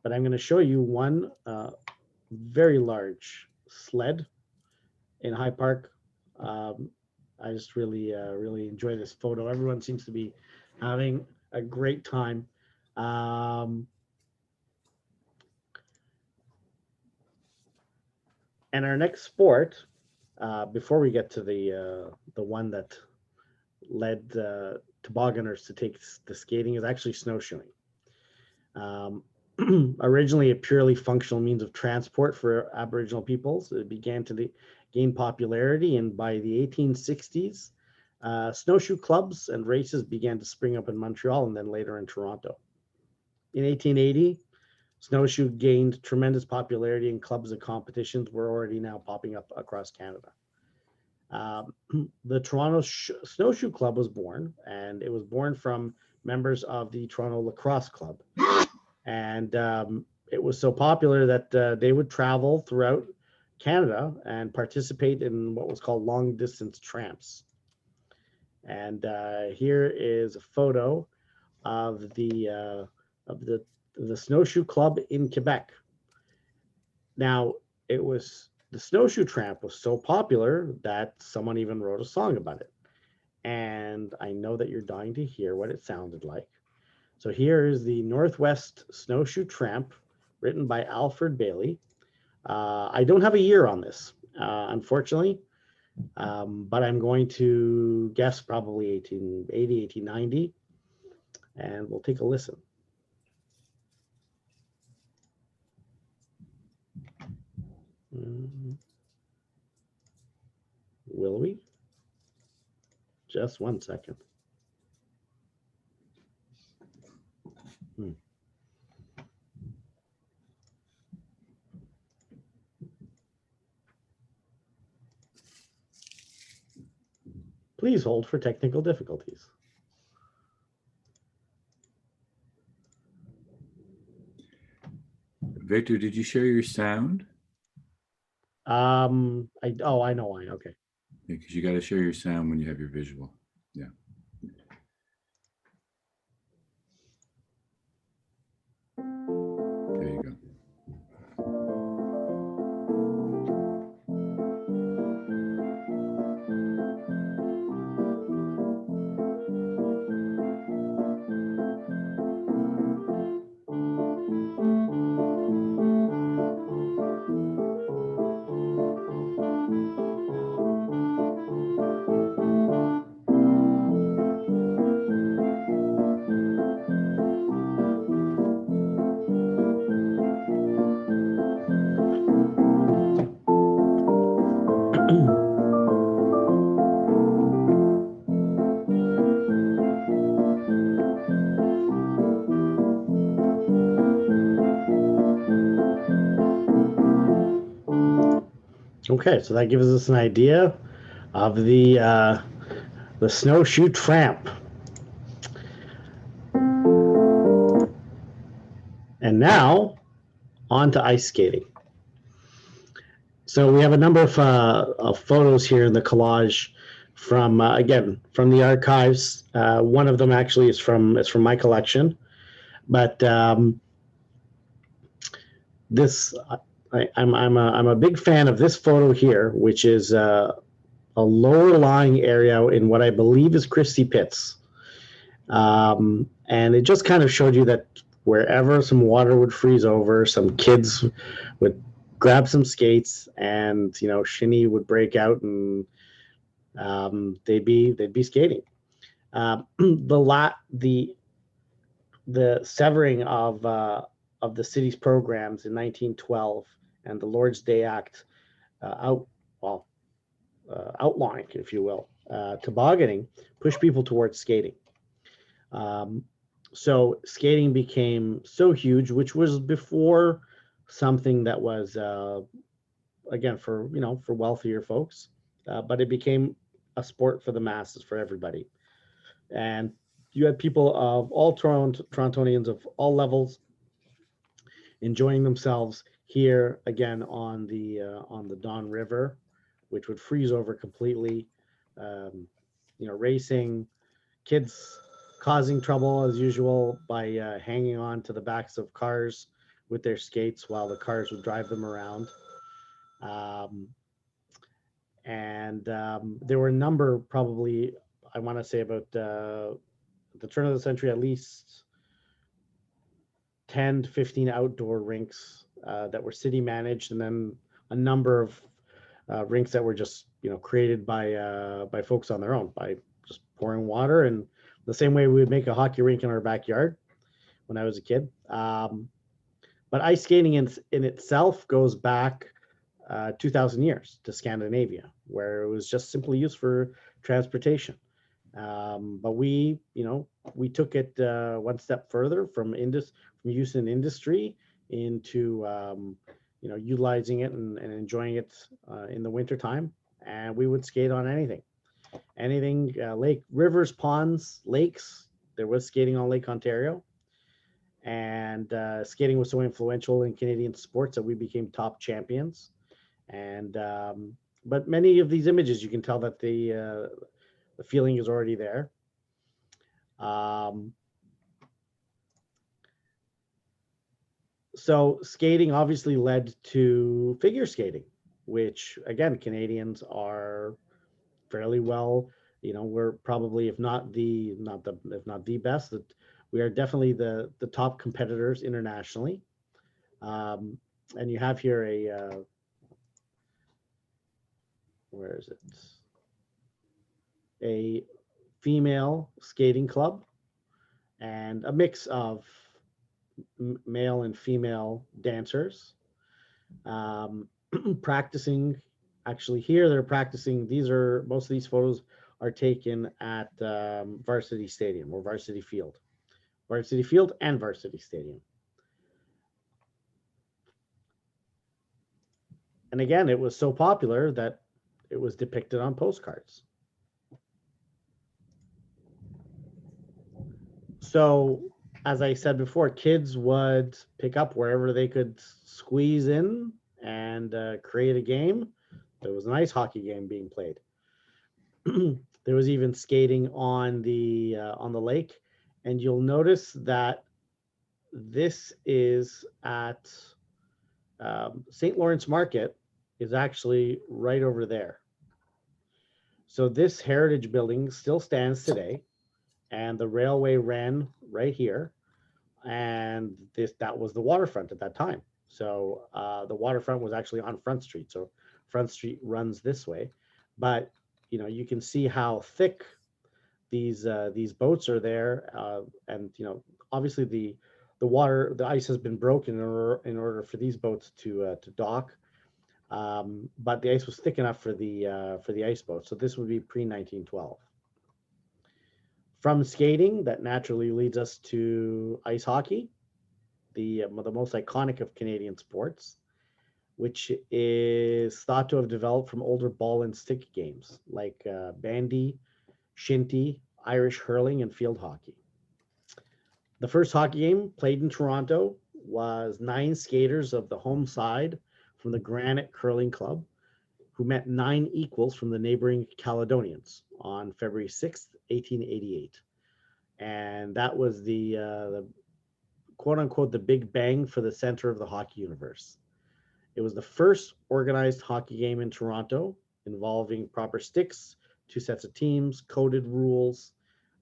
but I'm going to show you one very large sled in High Park. I just really enjoy this photo. Everyone seems to be having a great time. And our next sport, before we get to the one that led tobogganers to take the skating, is actually snowshoeing. Originally a purely functional means of transport for Aboriginal peoples, it began to gain popularity, and by the 1860s, snowshoe clubs and races began to spring up in Montreal and then later in Toronto. In 1880, snowshoe gained tremendous popularity, and clubs and competitions were already now popping up across Canada. The Toronto Snowshoe Club was born, and it was born from members of the Toronto Lacrosse Club. And it was so popular that they would travel throughout Canada and participate in what was called long distance tramps. And here is a photo of the Snowshoe Club in Quebec. Now, the snowshoe tramp was so popular that someone even wrote a song about it. And I know that you're dying to hear what it sounded like. So here is the Northwest Snowshoe Tramp, written by Alfred Bailey. I don't have a year on this, unfortunately, but I'm going to guess probably 1880, 1890, and we'll take a listen. Will we? Just one second. Please hold for technical difficulties. Victor, did you share your sound? I know why. Okay. Because you got to share your sound when you have your visual. Yeah. Okay, so that gives us an idea of the snowshoe tramp. And now on to ice skating. So we have a number of photos here in the collage from again from the archives. One of them actually is from my collection, but this I'm a big fan of this photo here, which is a lower lying area in what I believe is Christie Pits, and it just kind of showed you that wherever some water would freeze over, some kids would grab some skates, and shinny would break out, and they'd be skating. The severing of the city's programs in 1912 and the Lord's Day Act outlawing, if you will, tobogganing, pushed people towards skating. So skating became so huge, which was before something that was again for wealthier folks, but it became a sport for the masses, for everybody. And you had people of all Torontonians of all levels enjoying themselves here again on the Don River, which would freeze over completely. Racing, kids causing trouble as usual by hanging on to the backs of cars with their skates while the cars would drive them around. And there were a number, probably, I want to say about the turn of the century, at least 10 to 15 outdoor rinks that were city managed, and then a number of rinks that were just created by folks on their own, by just pouring water, and the same way we would make a hockey rink in our backyard when I was a kid. But ice skating in itself goes back 2,000 years to Scandinavia, where it was just simply used for transportation. But we took it one step further from use in industry into utilizing it and enjoying it in the wintertime. And we would skate on anything, lake, rivers, ponds, lakes. There was skating on Lake Ontario. And skating was so influential in Canadian sports that we became top champions. And but many of these images, you can tell that the feeling is already there. So skating obviously led to figure skating, which again, Canadians are fairly well. We're probably, if not the best, that we are definitely the top competitors internationally. And you have here where is it? A female skating club and a mix of male and female dancers practicing. Actually, here they're practicing. Most of these photos are taken at Varsity Stadium or Varsity Field and Varsity Stadium. And again, it was so popular that it was depicted on postcards. So, as I said before, kids would pick up wherever they could squeeze in and create a game. There was an ice hockey game being played. There was even skating on the lake, and you'll notice that this is at St. Lawrence Market is actually right over there. So this heritage building still stands today, and the railway ran right here, and that was the waterfront at that time. So the waterfront was actually on Front Street. So Front Street runs this way, but you can see how thick these boats are there, and obviously the ice has been broken in order for these boats to dock, but the ice was thick enough for the ice boat. So this would be pre-1912. From skating, that naturally leads us to ice hockey, the most iconic of Canadian sports. which is thought to have developed from older ball and stick games like bandy, shinty, Irish hurling, and field hockey. The first hockey game played in Toronto was 9 skaters of the home side from the Granite Curling Club, who met 9 equals from the neighboring Caledonians on February 6th, 1888. And that was the quote unquote the big bang for the center of the hockey universe. It was the first organized hockey game in Toronto involving proper sticks, 2 sets of teams, coded rules,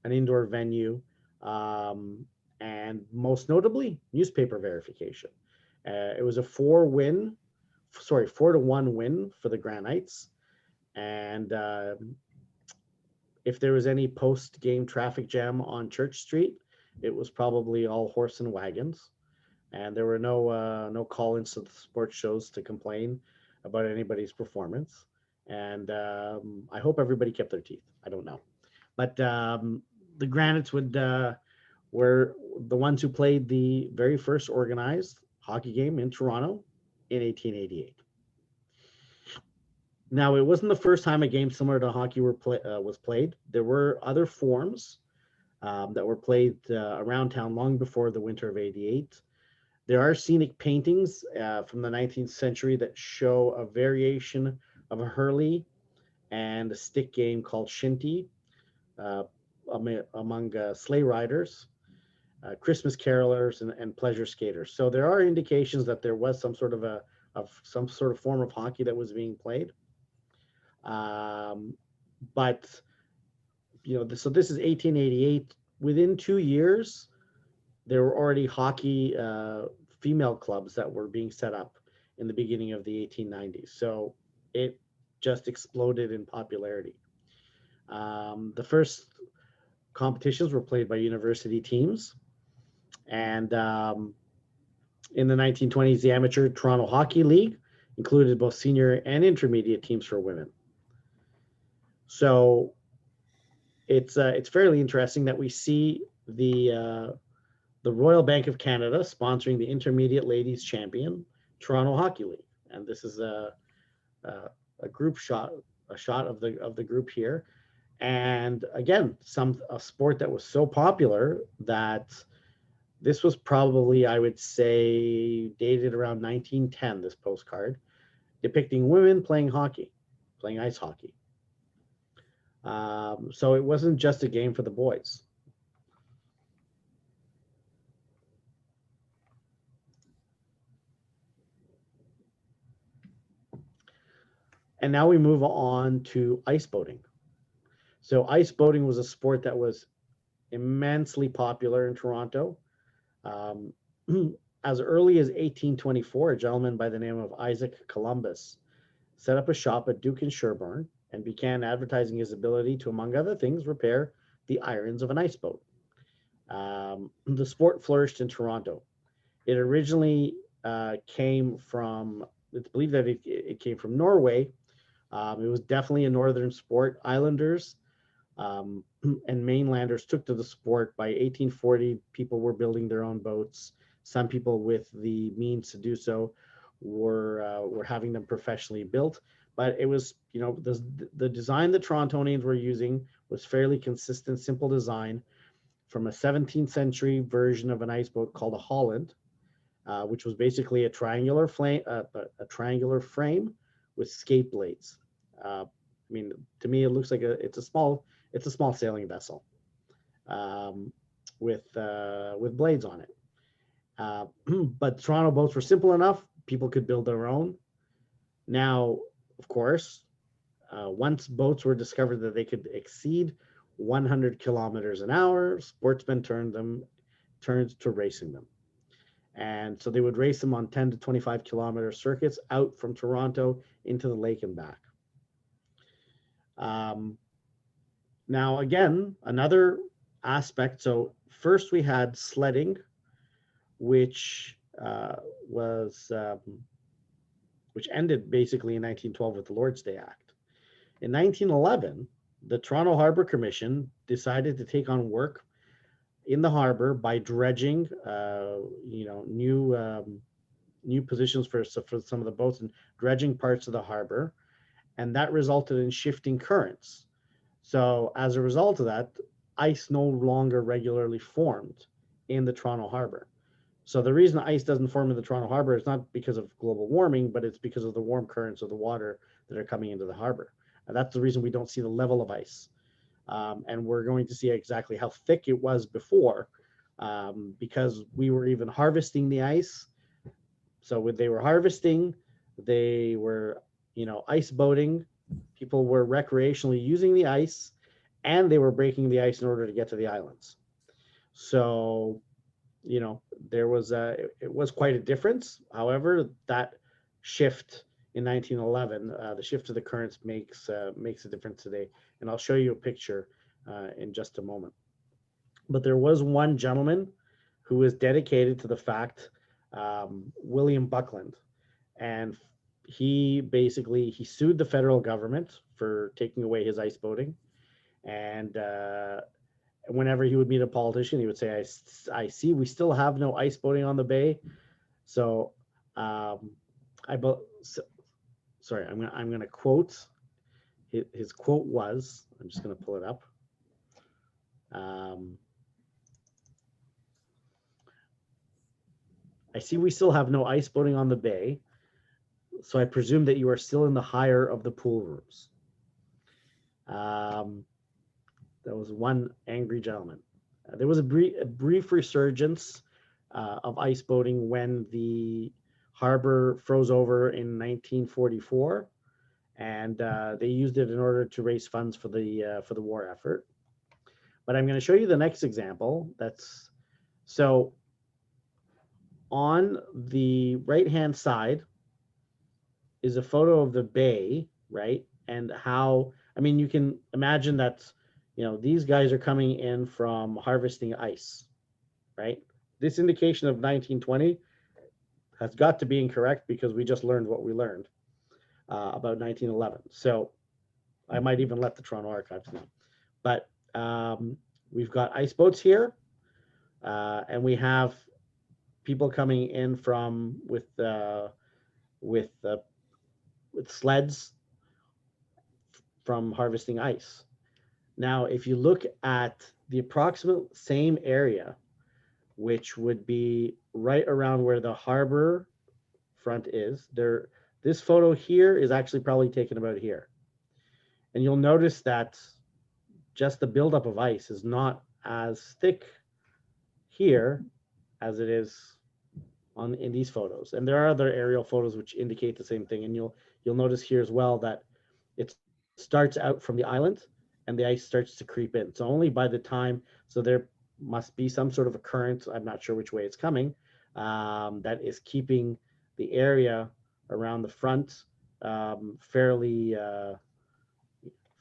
an indoor venue, and most notably, newspaper verification. It was a 4-1 win for the Granites. And if there was any post-game traffic jam on Church Street, it was probably all horse and wagons. And there were no call-ins to the sports shows to complain about anybody's performance. And I hope everybody kept their teeth. I don't know. But the Granites were the ones who played the very first organized hockey game in Toronto in 1888. Now, it wasn't the first time a game similar to hockey was played. There were other forms that were played around town long before the winter of '88. There are scenic paintings from the 19th century that show a variation of a hurley and a stick game called shinty among sleigh riders, Christmas carolers, and pleasure skaters. So there are indications that there was some sort of form of hockey that was being played. But so this is 1888. Within 2 years, there were already hockey female clubs that were being set up in the beginning of the 1890s. So it just exploded in popularity. The first competitions were played by university teams. And in the 1920s, the Amateur Toronto Hockey League included both senior and intermediate teams for women. So it's fairly interesting that we see the Royal Bank of Canada sponsoring the Intermediate Ladies Champion Toronto Hockey League, and this is a shot of the group here. And again, a sport that was so popular that this was probably, I would say, dated around 1910, this postcard, depicting women playing ice hockey. So it wasn't just a game for the boys. And now we move on to ice boating. So ice boating was a sport that was immensely popular in Toronto. As early as 1824, a gentleman by the name of Isaac Columbus set up a shop at Duke and Sherbourne and began advertising his ability to, among other things, repair the irons of an ice boat. The sport flourished in Toronto. It originally came from, it's believed that it came from Norway. It was definitely a northern sport. Islanders and mainlanders took to the sport. By 1840, people were building their own boats. Some people with the means to do so were having them professionally built. But it was, the design that Torontonians were using was fairly consistent, simple design from a 17th century version of an ice boat called a Holland, which was basically a triangular frame with skate blades. To me, it looks like it's a small sailing vessel with blades on it. But Toronto boats were simple enough; people could build their own. Now, of course, once boats were discovered that they could exceed 100 kilometers an hour, sportsmen turned to racing them. And so they would race them on 10 to 25 kilometer circuits out from Toronto into the lake and back. Now, again, another aspect. So first we had sledding, which ended basically in 1912 with the Lord's Day Act. In 1911, the Toronto Harbor Commission decided to take on work in the harbor by dredging, new new positions for some of the boats and dredging parts of the harbor, and that resulted in shifting currents. So as a result of that, ice no longer regularly formed in the Toronto harbor. So the reason ice doesn't form in the Toronto harbor is not because of global warming, but it's because of the warm currents of the water that are coming into the harbor. And that's the reason we don't see the level of ice. And we're going to see exactly how thick it was before, because we were even harvesting the ice. So when they were harvesting, they were, ice boating. People were recreationally using the ice, and they were breaking the ice in order to get to the islands. So, there was it was quite a difference. However, that shift in 1911, the shift to the currents makes a difference today. And I'll show you a picture in just a moment. But there was one gentleman who was dedicated to the fact, William Buckland, and he sued the federal government for taking away his ice boating. And whenever he would meet a politician, he would say, I see we still have no ice boating on the bay. So sorry, I'm going to quote. His quote was, I'm just going to pull it up. I see we still have no ice boating on the bay, so I presume that you are still in the hire of the pool rooms. That was one angry gentleman. There was a brief resurgence of ice boating when the harbor froze over in 1944, and they used it in order to raise funds for the war effort. But I'm going to show you the next example. So on the right-hand side is a photo of the bay, right? And how, you can imagine that, these guys are coming in from harvesting ice, right? This indication of 1920 has got to be incorrect because we just learned what we learned about 1911. So I might even let the Toronto Archives know. But we've got ice boats here, and we have people coming in with sleds from harvesting ice. Now, if you look at the approximate same area, which would be right around where the harbor front is, this photo here is actually probably taken about here. And you'll notice that just the buildup of ice is not as thick here as it is in these photos. And there are other aerial photos which indicate the same thing. And you'll notice here as well that it starts out from the island and the ice starts to creep in. So only by the time, so there must be some sort of a current, I'm not sure which way it's coming, that is keeping the area around the front fairly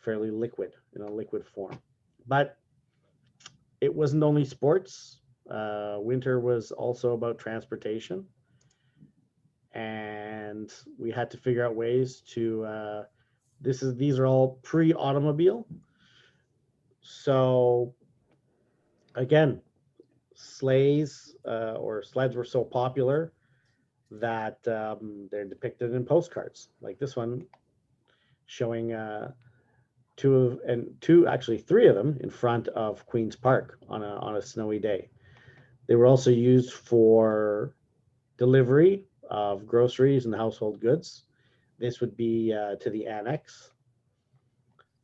liquid, in a liquid form. But it wasn't only sports. Winter was also about transportation. And we had to figure out ways to, these are all pre-automobile. So again, sleighs or sleds were so popular that they're depicted in postcards, like this one showing three of them in front of Queen's Park on a snowy day. They were also used for delivery of groceries and household goods. This would be to the annex.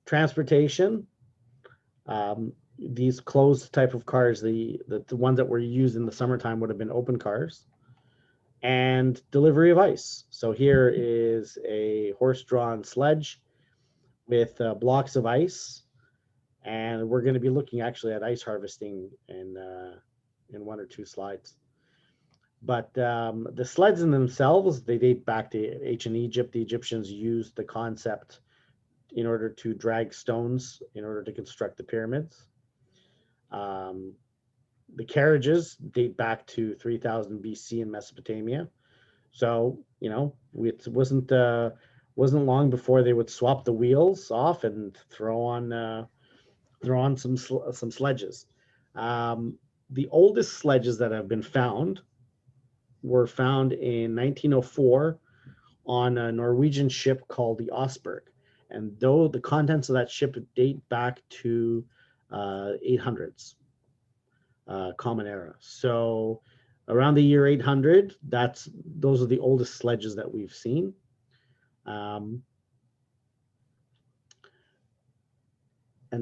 Transportation, these closed type of cars, the ones that were used in the summertime would have been open cars. And delivery of ice. So here is a horse-drawn sledge with blocks of ice, and we're going to be looking actually at ice harvesting in one or two slides. But the sleds in themselves, they date back to ancient Egypt. The Egyptians used the concept in order to drag stones in order to construct the pyramids. The carriages date back to 3000 BC in Mesopotamia. So, it wasn't long before they would swap the wheels off and throw on some sledges. The oldest sledges that have been found were found in 1904 on a Norwegian ship called the Osberg. And though the contents of that ship date back to 800s, Common Era. So around the year 800, those are the oldest sledges that we've seen. And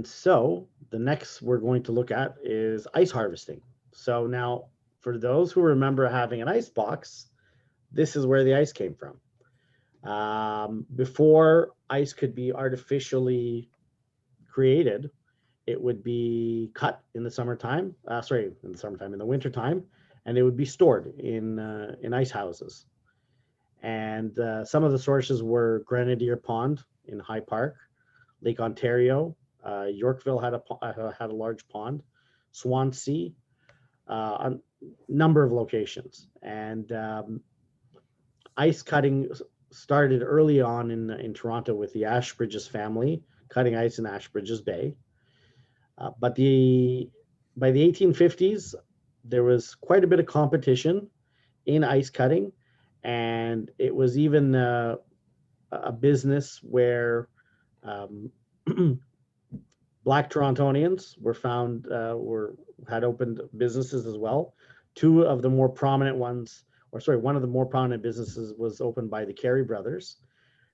so the next we're going to look at is ice harvesting. So now, for those who remember having an ice box, this is where the ice came from. Before ice could be artificially created, it would be cut in the summertime, in the wintertime, and it would be stored in ice houses. And some of the sources were Grenadier Pond in High Park, Lake Ontario, Yorkville had a large pond, Swansea, a number of locations. And ice cutting started early on in Toronto with the Ashbridges family cutting ice in Ashbridges Bay. But by the 1850s, there was quite a bit of competition in ice cutting, and it was even a business where Black Torontonians had opened businesses as well. One of the more prominent businesses was opened by the Carey brothers,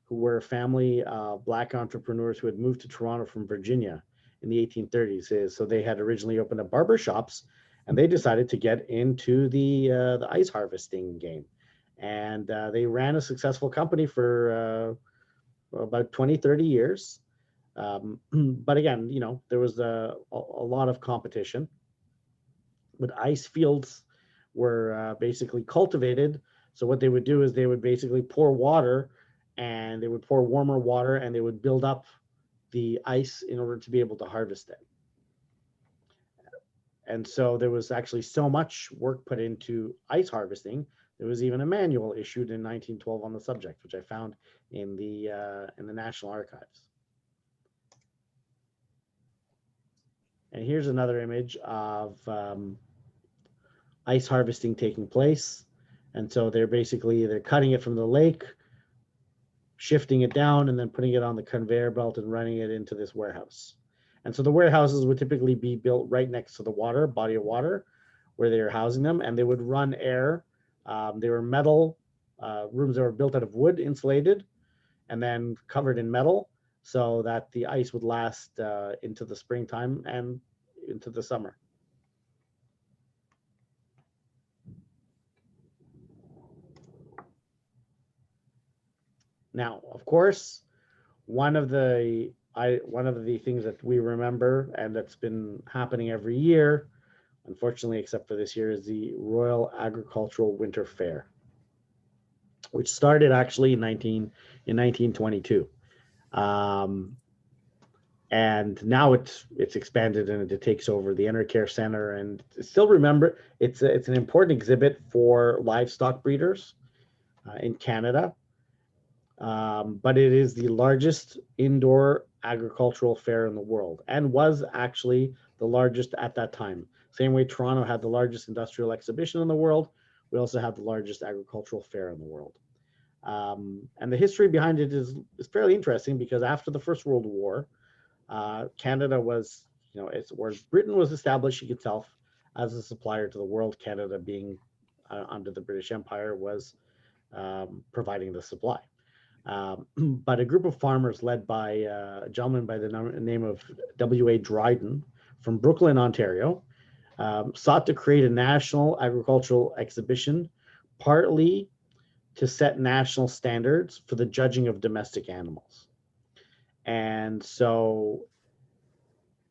who were a family of Black entrepreneurs who had moved to Toronto from Virginia in the 1830s. So they had originally opened up barber shops, and they decided to get into the ice harvesting game. And they ran a successful company for about 20, 30 years. But again, there was a lot of competition. But ice fields were basically cultivated. So what they would do is they would basically pour water, and they would pour warmer water, and they would build up the ice in order to be able to harvest it. And so there was actually so much work put into ice harvesting. There was even a manual issued in 1912 on the subject, which I found in the National Archives. And here's another image of ice harvesting taking place. And so they're cutting it from the lake, shifting it down, and then putting it on the conveyor belt and running it into this warehouse. And so the warehouses would typically be built right next to the body of water, where they are housing them, and they would run air. They were metal rooms that were built out of wood, insulated, and then covered in metal, so that the ice would last into the springtime and into the summer. Now, of course, one of the things that we remember and that's been happening every year, unfortunately, except for this year, is the Royal Agricultural Winter Fair, which started actually in 1922. And now it's expanded and it takes over the Enercare Center. And still remember, it's an important exhibit for livestock breeders in Canada. But it is the largest indoor agricultural fair in the world, and was actually the largest at that time. Same way Toronto had the largest industrial exhibition in the world, we also have the largest agricultural fair in the world. And the history behind it is fairly interesting, because after the First World War, Canada was, it's where Britain was establishing itself as a supplier to the world. Canada, being under the British Empire, was providing the supply. But a group of farmers led by a gentleman by the name of W.A. Dryden from Brooklyn, Ontario, sought to create a national agricultural exhibition, partly to set national standards for the judging of domestic animals. And so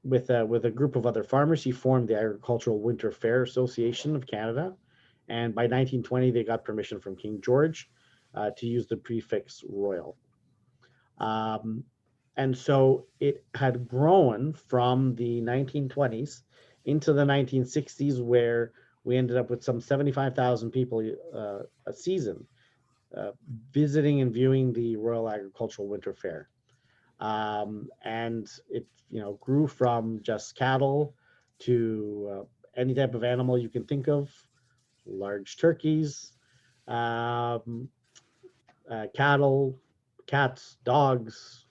with a group of other farmers, he formed the Agricultural Winter Fair Association of Canada. And by 1920, they got permission from King George to use the prefix royal. And so it had grown from the 1920s into the 1960s, where we ended up with some 75,000 people a season visiting and viewing the Royal Agricultural Winter Fair. And it grew from just cattle to any type of animal you can think of, large turkeys, Cattle, cats, dogs.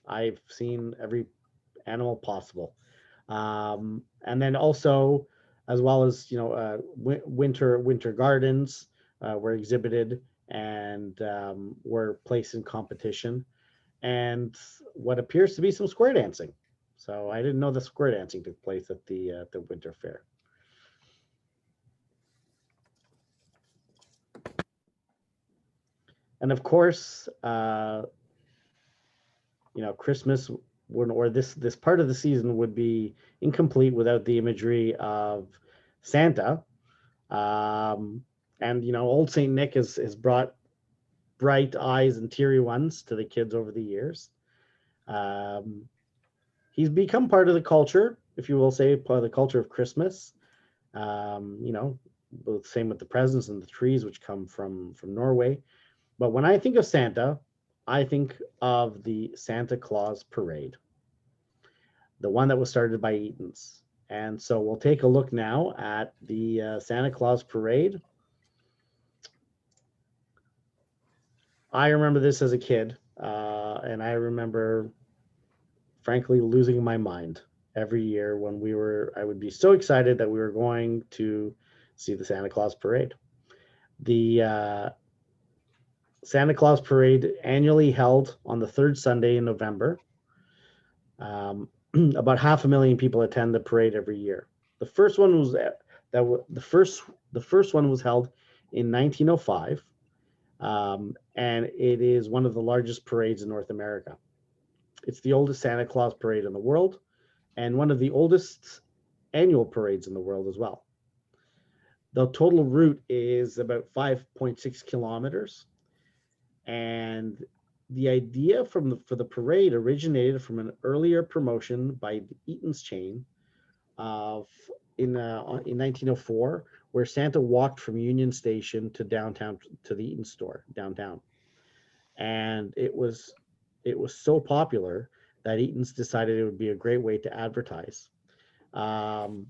I've seen every animal possible. And then also, as well as winter gardens were exhibited and were placed in competition, and what appears to be some square dancing. So I didn't know the square dancing took place at the winter fair. And of course, Christmas would, or this part of the season would be incomplete without the imagery of Santa. And old Saint Nick has brought bright eyes and teary ones to the kids over the years. He's become part of the culture, if you will say, part of the culture of Christmas. Same with the presents and the trees, which come from Norway. But when I think of Santa, I think of the Santa Claus Parade, the one that was started by Eaton's. And so we'll take a look now at the Santa Claus Parade. I remember this as a kid, and I remember, frankly, losing my mind every year when I would be so excited that we were going to see the Santa Claus Parade. The Santa Claus Parade annually held on the third Sunday in November. About 500,000 people attend the parade every year. The first one was the first one was held in 1905, and it is one of the largest parades in North America. It's the oldest Santa Claus parade in the world, and one of the oldest annual parades in the world as well. The total route is about 5.6 kilometers. And the idea for the parade originated from an earlier promotion by the Eaton's chain in 1904, where Santa walked from Union Station to downtown to the Eaton store downtown, and it was so popular that Eaton's decided it would be a great way to advertise. So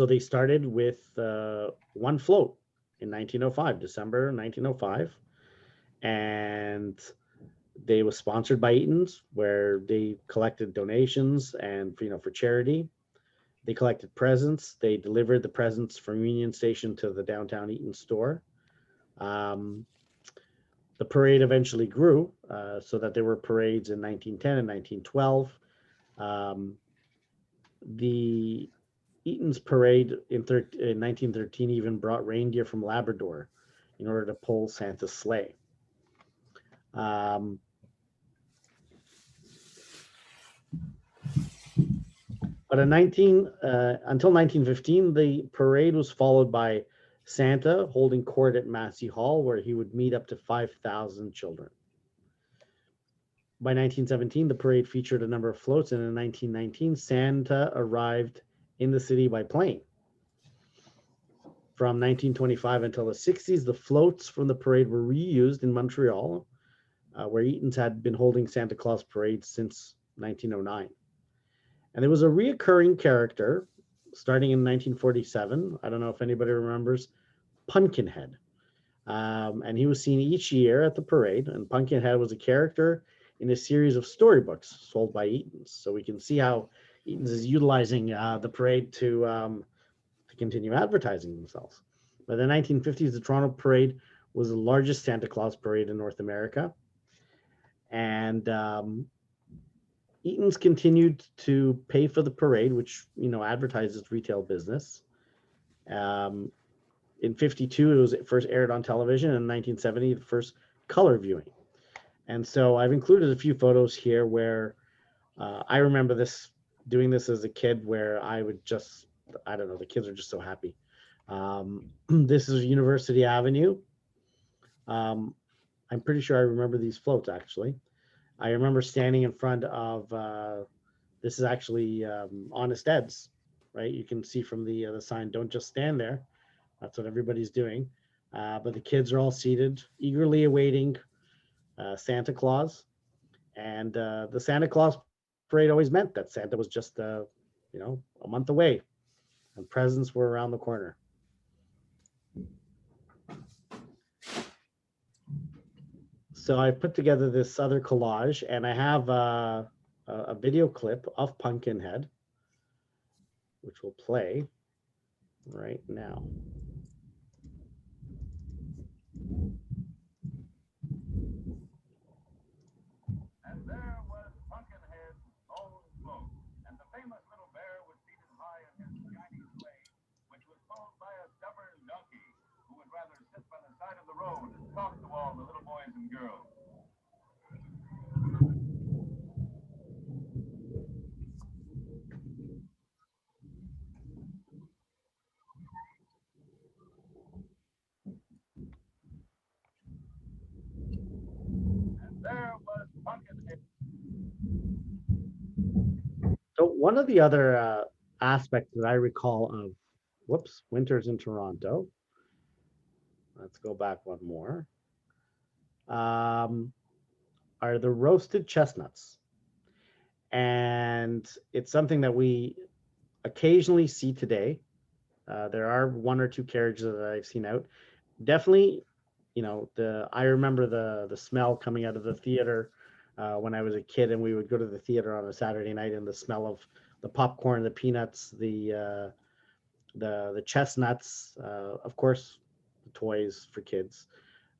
they started with one float in 1905, December 1905. And they was sponsored by Eaton's, where they collected donations and for charity. They collected presents. They delivered the presents from Union Station to the downtown Eaton store. The parade eventually grew so that there were parades in 1910 and 1912. The Eaton's parade in 1913 even brought reindeer from Labrador in order to pull Santa's sleigh. But until 1915, the parade was followed by Santa holding court at Massey Hall, where he would meet up to 5,000 children. By 1917, the parade featured a number of floats, and in 1919, Santa arrived in the city by plane. From 1925 until the 60s, the floats from the parade were reused in Montreal, where Eaton's had been holding Santa Claus parades since 1909. And there was a reoccurring character starting in 1947. I don't know if anybody remembers Pumpkinhead. And he was seen each year at the parade. And Pumpkinhead was a character in a series of storybooks sold by Eaton's. So we can see how Eaton's is utilizing the parade to continue advertising themselves. By the 1950s, the Toronto Parade was the largest Santa Claus parade in North America. And Eaton's continued to pay for the parade, which advertises retail business. In 1952, it was first aired on television, and in 1970, the first color viewing. And so I've included a few photos here where I remember doing this as a kid, where I would just, I don't know, the kids are just so happy. This is University Avenue. I'm pretty sure I remember these floats, actually. I remember standing in front of, this is actually Honest Ed's, right? You can see from the sign, don't just stand there. That's what everybody's doing. But the kids are all seated, eagerly awaiting Santa Claus. And the Santa Claus parade always meant that Santa was just, a month away, and presents were around the corner. So I put together this other collage, and I have a video clip of Pumpkinhead, which will play right now. And there was Pumpkinhead's own boat, and the famous little bear was seated high in his shiny sleigh, which was pulled by a stubborn donkey who would rather sit by the side of the road and talk to all the little boys and girls. And there was Pumpkinhead. So one of the other aspects that I recall of, whoops, Winters in Toronto. Let's go back one more. Are the roasted chestnuts. And it's something that we occasionally see today. There are one or two carriages that I've seen out. Definitely, you know, I remember the smell coming out of the theater when I was a kid, and we would go to the theater on a Saturday night, and the smell of the popcorn, the peanuts, the chestnuts, of course, the toys for kids.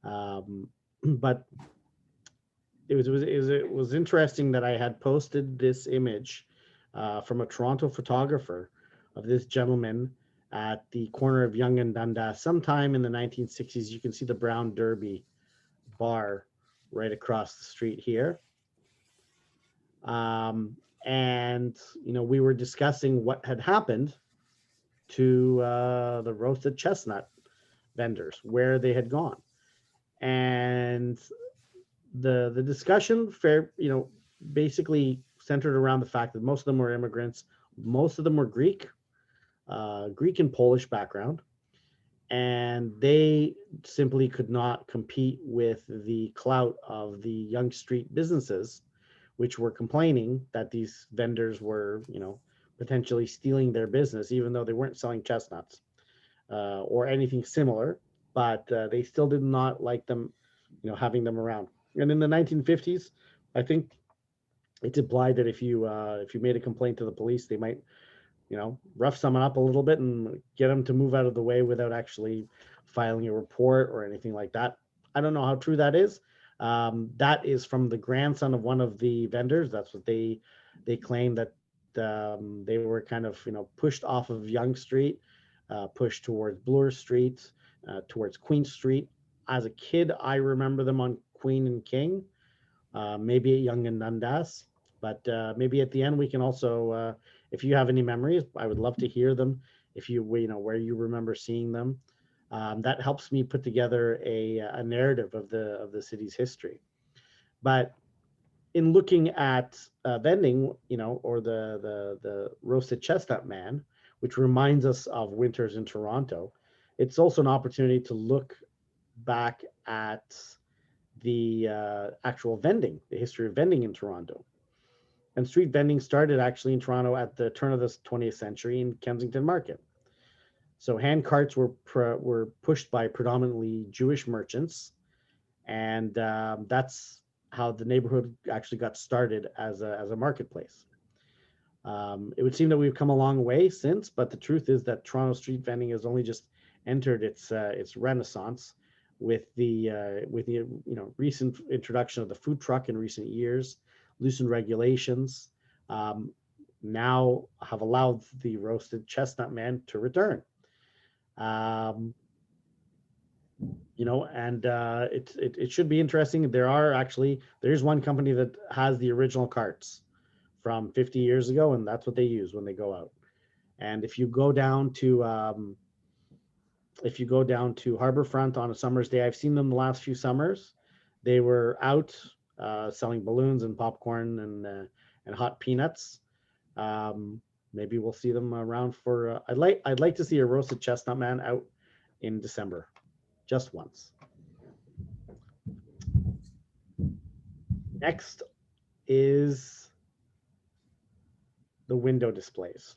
But it was interesting that I had posted this image from a Toronto photographer of this gentleman at the corner of Yonge and Dundas sometime in the 1960s. You can see the Brown Derby bar right across the street here. And, you know, we were discussing what had happened to the roasted chestnut vendors, where they had gone. And the discussion basically centered around the fact that most of them were immigrants, most of them were Greek and Polish background, and they simply could not compete with the clout of the Yonge Street businesses, which were complaining that these vendors were, you know, potentially stealing their business, even though they weren't selling chestnuts or anything similar, but they still did not like them, you know, having them around. And in the 1950s, I think it's implied that if you made a complaint to the police, they might, you know, rough someone up a little bit and get them to move out of the way without actually filing a report or anything like that. I don't know how true that is. That is from the grandson of one of the vendors. That's what they claim, that they were kind of, you know, pushed off of Yonge Street, pushed towards Bloor Street, towards Queen Street. As a kid, I remember them on Queen and King, maybe at Yonge and Dundas, but maybe at the end we can also, if you have any memories, I would love to hear them. If you know where you remember seeing them, that helps me put together a narrative of the city's history. But in looking at vending, you know, or the roasted chestnut man, which reminds us of Winters in Toronto, it's also an opportunity to look back at the actual vending, the history of vending in Toronto. And street vending started actually in Toronto at the turn of the 20th century in Kensington Market. So hand carts were pushed by predominantly Jewish merchants, and that's how the neighborhood actually got started as a marketplace. It would seem that we've come a long way since, but the truth is that Toronto street vending has only just entered its renaissance with the you know, recent introduction of the food truck in recent years, loosened regulations, now have allowed the roasted chestnut man to return. You know, and it should be interesting. There's one company that has the original carts from 50 years ago, and that's what they use when they go out. And if you go down to Harborfront on a summer's day, I've seen them the last few summers. They were out selling balloons and popcorn and hot peanuts. Maybe we'll see them around for. I'd like to see a roasted chestnut man out in December, just once. Next is the window displays,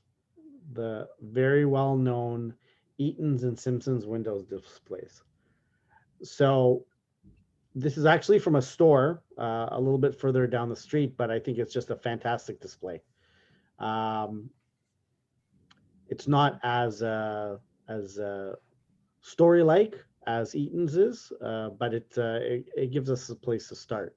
the very well known Eaton's and Simpson's windows displays. So This is actually from a store a little bit further down the street, but I think it's just a fantastic display. It's not as story-like as Eaton's is, but it gives us a place to start.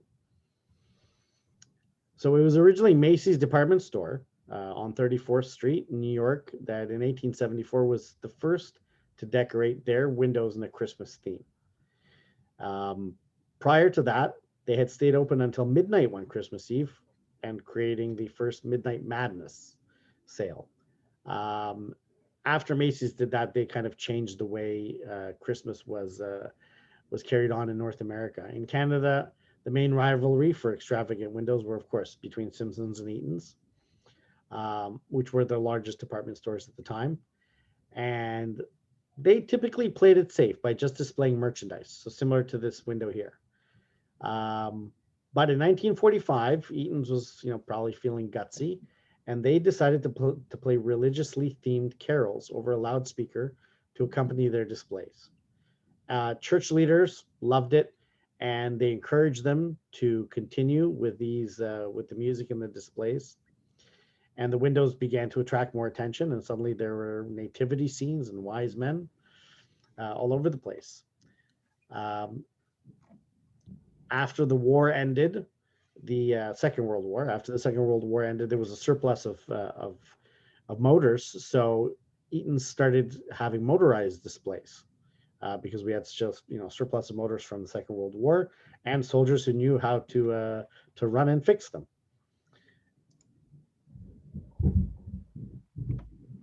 So it was originally Macy's department store on 34th Street in New York that in 1874 was the first to decorate their windows in a Christmas theme. Prior to that, they had stayed open until midnight one Christmas Eve and creating the first Midnight Madness sale. After Macy's did that, they kind of changed the way Christmas was carried on in North America. In Canada, the main rivalry for extravagant windows were, of course, between Simpsons and Eaton's, which were the largest department stores at the time. And they typically played it safe by just displaying merchandise, so similar to this window here. But in 1945, Eaton's was, probably feeling gutsy, and they decided to play religiously themed carols over a loudspeaker to accompany their displays. Church leaders loved it, and they encouraged them to continue with with the music and the displays. And the windows began to attract more attention, and suddenly there were nativity scenes and wise men all over the place. After the war ended, the Second World War, after the Second World War ended, there was a surplus of motors. So Eaton started having motorized displays because we had just surplus of motors from the Second World War and soldiers who knew how to run and fix them.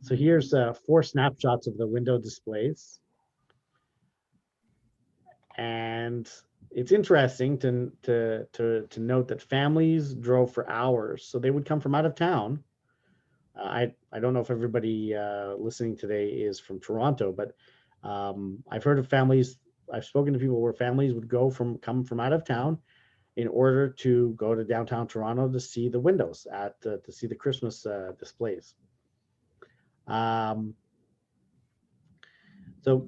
So here's 4 snapshots of the window displays. And it's interesting to note that families drove for hours. So they would come from out of town. I don't know if everybody listening today is from Toronto, but I've heard of families, I've spoken to people where families would come from out of town in order to go to downtown Toronto to see the windows to see the Christmas displays. So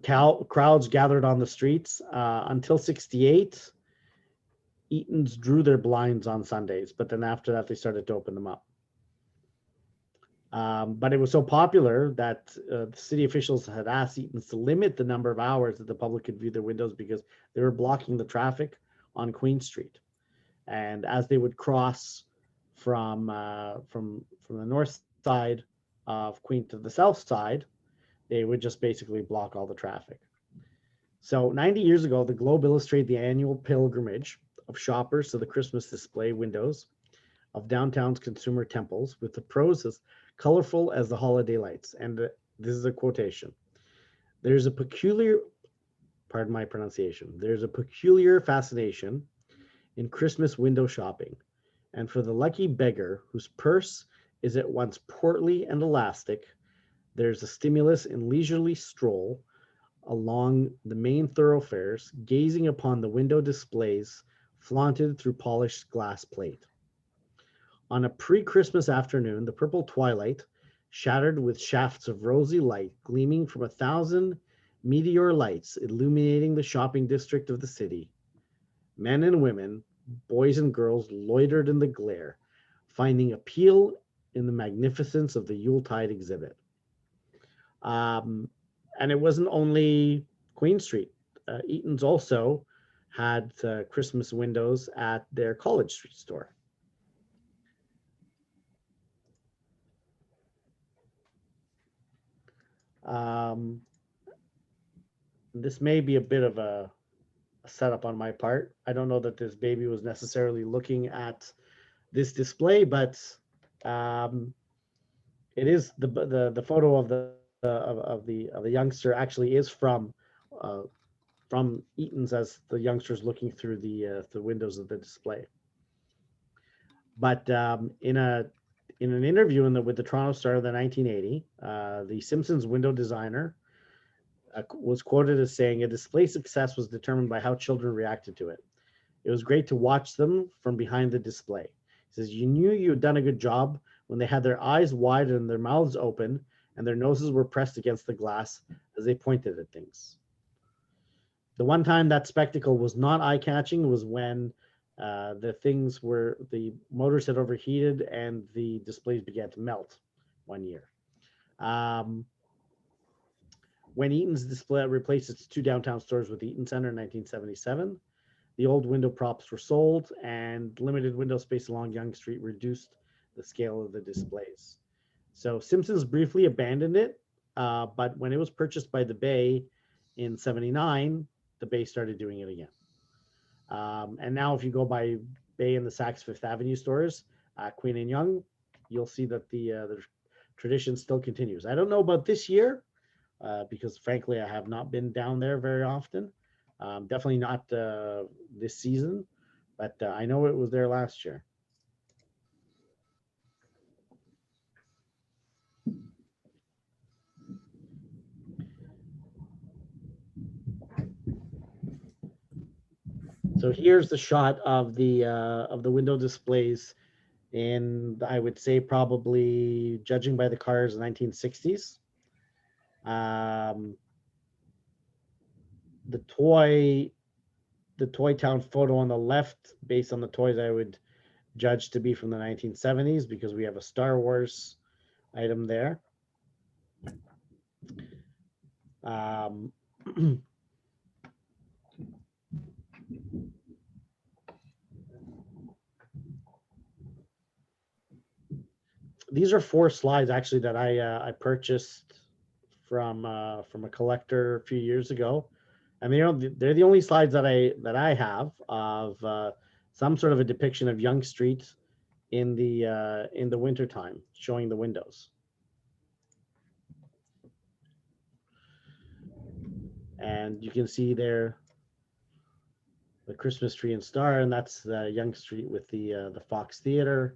crowds gathered on the streets until 68. Eaton's drew their blinds on Sundays, but then after that, they started to open them up. But it was so popular that the city officials had asked Eaton's to limit the number of hours that the public could view their windows because they were blocking the traffic on Queen Street. And as they would cross from the north side of Queen to the south side, they would just basically block all the traffic. So 90 years ago, the Globe illustrated the annual pilgrimage of shoppers to the Christmas display windows of downtown's consumer temples with the prose as colorful as the holiday lights. And this is a quotation. There's a peculiar, pardon my pronunciation, there's a peculiar fascination in Christmas window shopping. And for the lucky beggar whose purse is at once portly and elastic, there's a stimulus in leisurely stroll along the main thoroughfares, gazing upon the window displays flaunted through polished glass plate. On a pre-Christmas afternoon, the purple twilight, shattered with shafts of rosy light gleaming from 1,000 meteor lights illuminating the shopping district of the city, men and women, boys and girls loitered in the glare, finding appeal in the magnificence of the Yuletide exhibit. And it wasn't only Queen Street. Eaton's also had Christmas windows at their College Street store. This may be a bit of a setup on my part. I don't know that this baby was necessarily looking at this display, but it is the photo of the youngster actually is from Eaton's as the youngster's looking through the windows of the display. But in an interview with the Toronto Star in the 1980, the Simpsons window designer was quoted as saying, "A display success was determined by how children reacted to it. It was great to watch them from behind the display." He says, "You knew you had done a good job when they had their eyes wide and their mouths open and their noses were pressed against the glass as they pointed at things." The one time that spectacle was not eye-catching was when the motors had overheated and the displays began to melt one year. When Eaton's display replaced its 2 downtown stores with Eaton Center in 1977, the old window props were sold, and limited window space along Yonge Street reduced the scale of the displays. So Simpsons briefly abandoned it, but when it was purchased by the Bay in '79, the Bay started doing it again. And now if you go by Bay and the Saks Fifth Avenue stores, Queen and Yonge, you'll see that the tradition still continues. I don't know about this year, because frankly, I have not been down there very often. Definitely not this season, but I know it was there last year. So here's the shot of the window displays in, I would say, probably, judging by the cars, 1960s. The toy town photo on the left, based on the toys, I would judge to be from the 1970s, because we have a Star Wars item there. These are 4 slides actually that I purchased from a collector a few years ago, and they're the only slides that I have of some sort of a depiction of Yonge Street in the winter time, showing the windows. And you can see there the Christmas tree and star, and that's Yonge Street with the Fox Theater.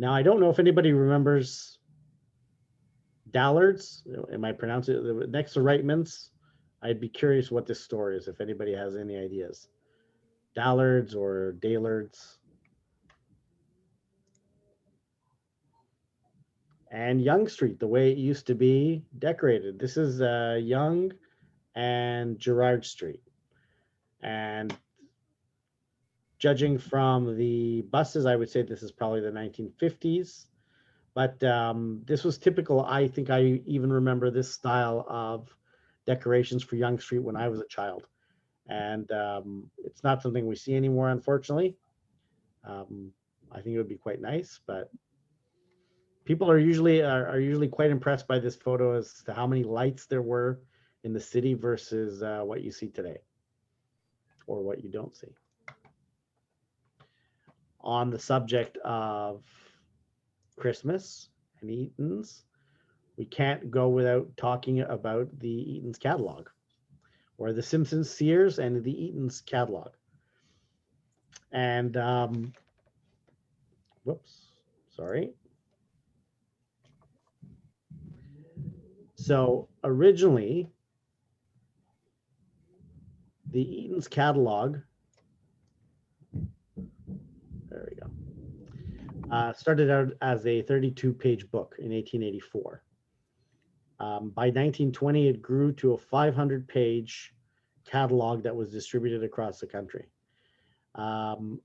Now, I don't know if anybody remembers Dallard's. Am I pronouncing it next to Reitman's? I'd be curious what this store is, if anybody has any ideas. Dallard's or Dallard's. And Yonge Street, the way it used to be decorated. This is Yonge and Gerrard Street. And judging from the buses, I would say this is probably the 1950s. But this was typical. I think I even remember this style of decorations for Yonge Street when I was a child. And it's not something we see anymore, unfortunately. I think it would be quite nice, but people are usually quite impressed by this photo as to how many lights there were in the city versus what you see today, or what you don't see. On the subject of Christmas and Eaton's, we can't go without talking about the Eaton's catalog, or the Simpsons, Sears, and the Eaton's catalog. And whoops, sorry. So originally, the Eaton's catalog, there we go, started out as a 32-page book in 1884. By 1920, it grew to a 500-page catalog that was distributed across the country. And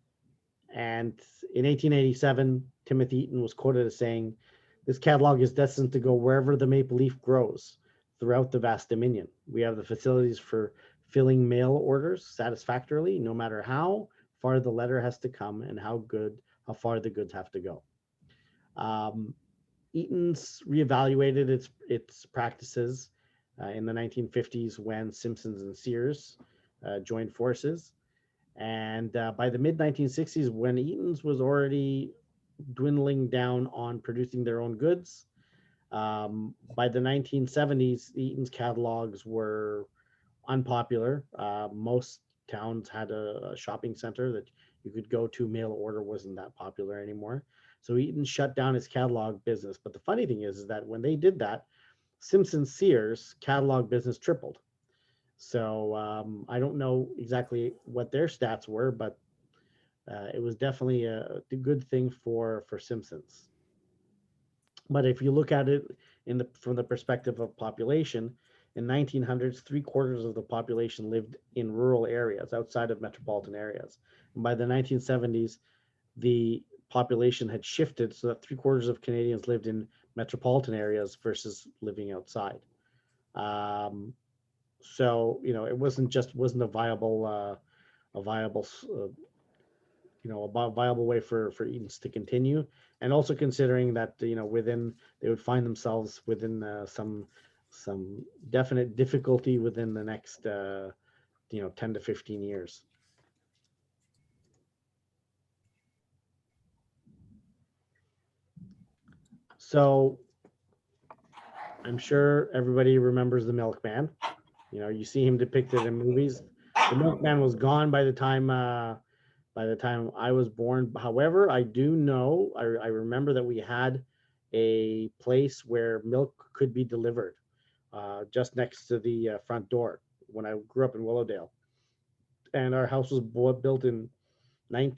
in 1887, Timothy Eaton was quoted as saying, "This catalog is destined to go wherever the maple leaf grows throughout the vast dominion. We have the facilities for filling mail orders satisfactorily, no matter how far the letter has to come and how far the goods have to go." Eaton's reevaluated its practices in the 1950s when Simpsons and Sears joined forces. And by the mid-1960s, when Eaton's was already dwindling down on producing their own goods, by the 1970s, Eaton's catalogs were unpopular. Most towns had a shopping center that you could go to. Mail order wasn't that popular anymore. So Eaton shut down its catalog business. But the funny thing is that when they did that, Simpsons Sears catalog business tripled. So I don't know exactly what their stats were, but it was definitely a good thing for Simpsons. But if you look at it from the perspective of population, in 1900s, 3/4 of the population lived in rural areas outside of metropolitan areas. And by the 1970s, the population had shifted so that 3/4 of Canadians lived in metropolitan areas versus living outside. So it wasn't a viable a viable way for Edens to continue, and also considering that within they would find themselves within some definite difficulty within the next 10 to 15 years. So I'm sure everybody remembers the milkman. You see him depicted in movies. The milkman was gone by the time I was born. However, I do know, I remember that we had a place where milk could be delivered just next to the front door when I grew up in Willowdale. And our house was built in I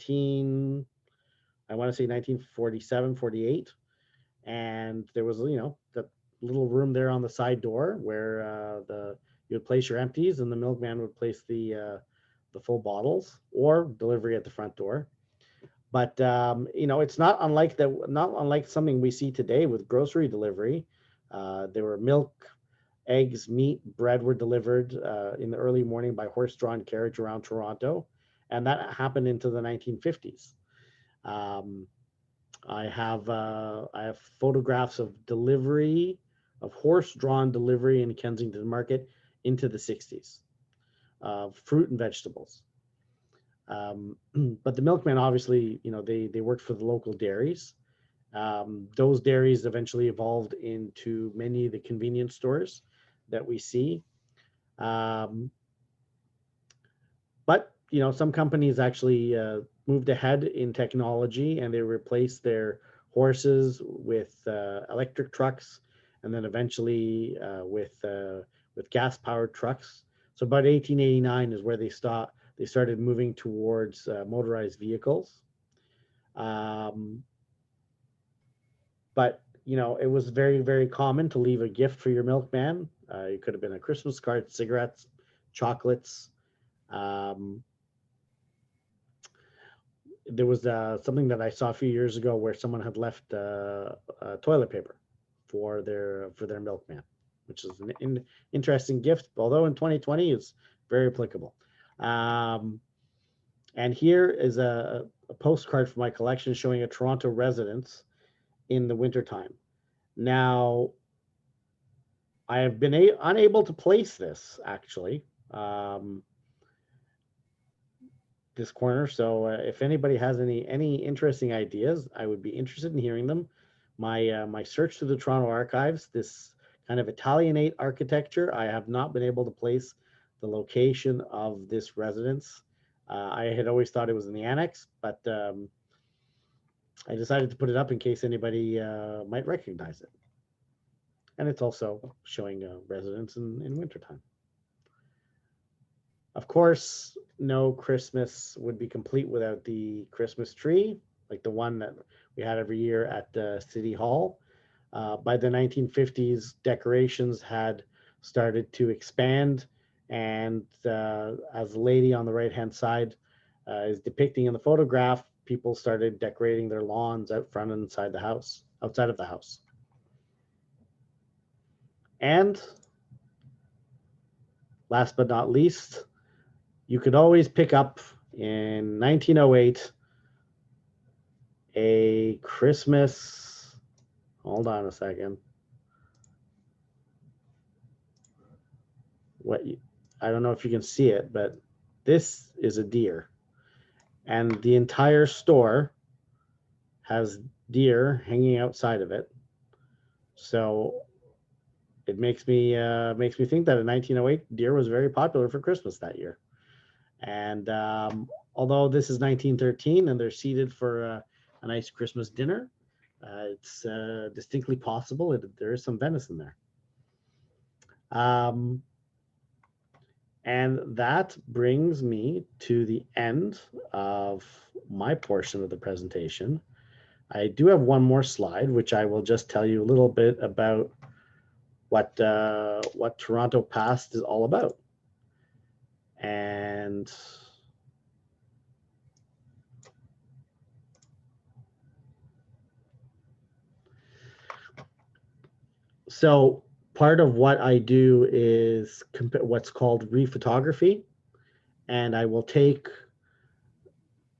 want to say 1947, 48. And there was, that little room there on the side door where you would place your empties and the milkman would place the full bottles or delivery at the front door. But it's not unlike something we see today with grocery delivery. There were milk, eggs, meat, bread were delivered in the early morning by horse-drawn carriage around Toronto, and that happened into the 1950s. I have photographs of delivery, of horse-drawn delivery in Kensington Market into the 60s, fruit and vegetables. But the milkmen, obviously, they worked for the local dairies. Those dairies eventually evolved into many of the convenience stores that we see. But some companies actually moved ahead in technology, and they replaced their horses with electric trucks, and then eventually with gas-powered trucks. So about 1889 is where they started moving towards motorized vehicles. But it was very, very common to leave a gift for your milkman. It could have been a Christmas card, cigarettes, chocolates. There was something that I saw a few years ago where someone had left toilet paper for their milkman, which is an interesting gift, although in 2020 it's very applicable. And here is a postcard from my collection showing a Toronto residence in the wintertime. Now, I have been unable to place this, actually, this corner. So if anybody has any interesting ideas, I would be interested in hearing them. My search through the Toronto archives, this kind of Italianate architecture, I have not been able to place the location of this residence. I had always thought it was in the annex, but I decided to put it up in case anybody might recognize it. And it's also showing residents in wintertime. Of course, no Christmas would be complete without the Christmas tree, like the one that we had every year at City Hall. By the 1950s, decorations had started to expand, and as the lady on the right-hand side is depicting in the photograph, people started decorating their lawns out front and outside of the house. And last but not least, you could always pick up in 1908 a Christmas, hold on a second. I don't know if you can see it, but this is a deer. And the entire store has deer hanging outside of it. So it makes me think that in 1908, deer was very popular for Christmas that year. And although this is 1913 and they're seated for a nice Christmas dinner, it's distinctly possible there is some venison there. And that brings me to the end of my portion of the presentation. I do have one more slide, which I will just tell you a little bit about what Toronto Past is all about. And so part of what I do is what's called rephotography, and I will take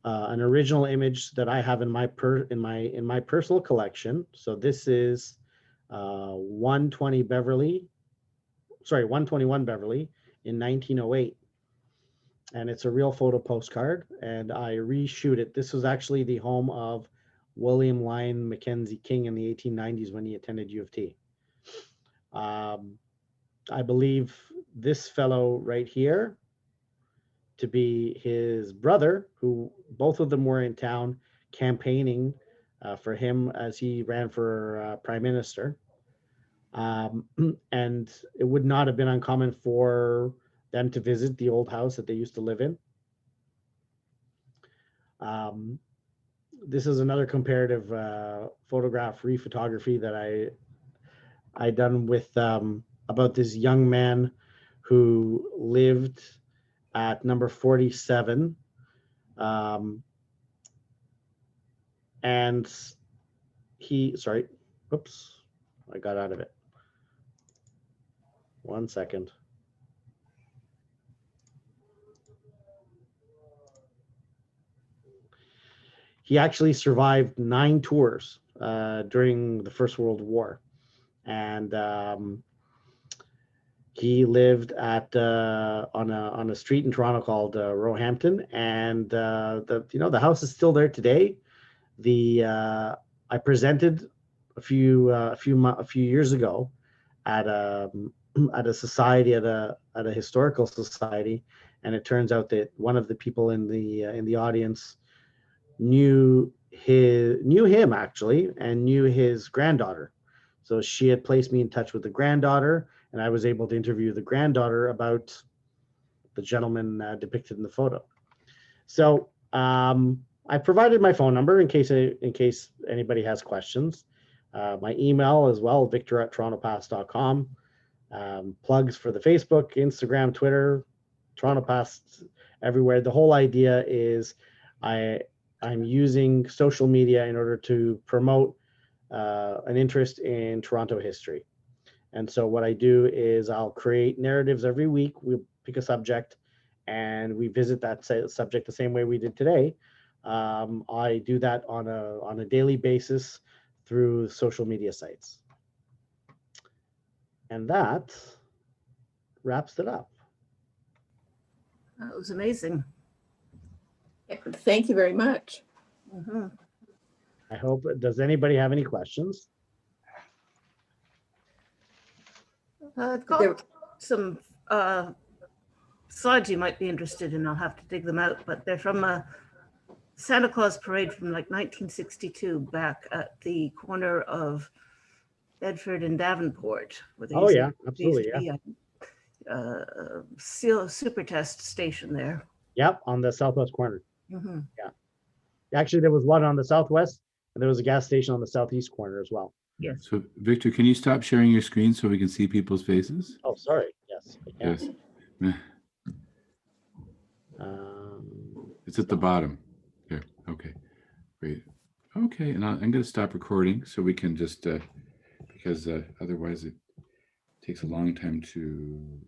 an original image that I have in my personal collection. So this is 121 Beverly in 1908. And it's a real photo postcard, and I reshoot it. This was actually the home of William Lyon Mackenzie King in the 1890s when he attended U of T. I believe this fellow right here to be his brother, who both of them were in town campaigning for him as he ran for prime minister. And it would not have been uncommon for them to visit the old house that they used to live in. This is another comparative photograph rephotography that I done with about this young man who lived at number 47. And oops, I got out of it. 1 second. He actually survived 9 tours during the First World War. And he lived at on a street in Toronto called Roehampton, and the house is still there today. I presented a few years ago at a society at a historical society, and it turns out that one of the people in the audience knew him actually, and knew his granddaughter. So she had placed me in touch with the granddaughter, and I was able to interview the granddaughter about the gentleman depicted in the photo. So I provided my phone number in case anybody has questions. My email as well, victor@torontopast.com. Plugs for the Facebook, Instagram, Twitter, Toronto Past, everywhere. The whole idea is I'm using social media in order to promote an interest in Toronto history. And so what I do is I'll create narratives every week. We'll pick a subject and we visit that subject the same way we did today. I do that on a daily basis through social media sites. And that wraps it up. That was amazing. Thank you very much. Mm-hmm. I hope, does anybody have any questions? I've got some slides you might be interested in. I'll have to dig them out, but they're from a Santa Claus parade from like 1962 back at the corner of Bedford and Davenport. Where Oh yeah, absolutely, yeah. Seal super test station there. Yep, on the southwest corner. Mm-hmm. Yeah. Actually, there was one on the southwest, and there was a gas station on the southeast corner as well. Yes. So, Victor, can you stop sharing your screen so we can see people's faces? Oh, sorry. Yes, I can. Yes. It's at the bottom. There. Okay. Great. Okay, and I'm going to stop recording so we can just because otherwise it takes a long time to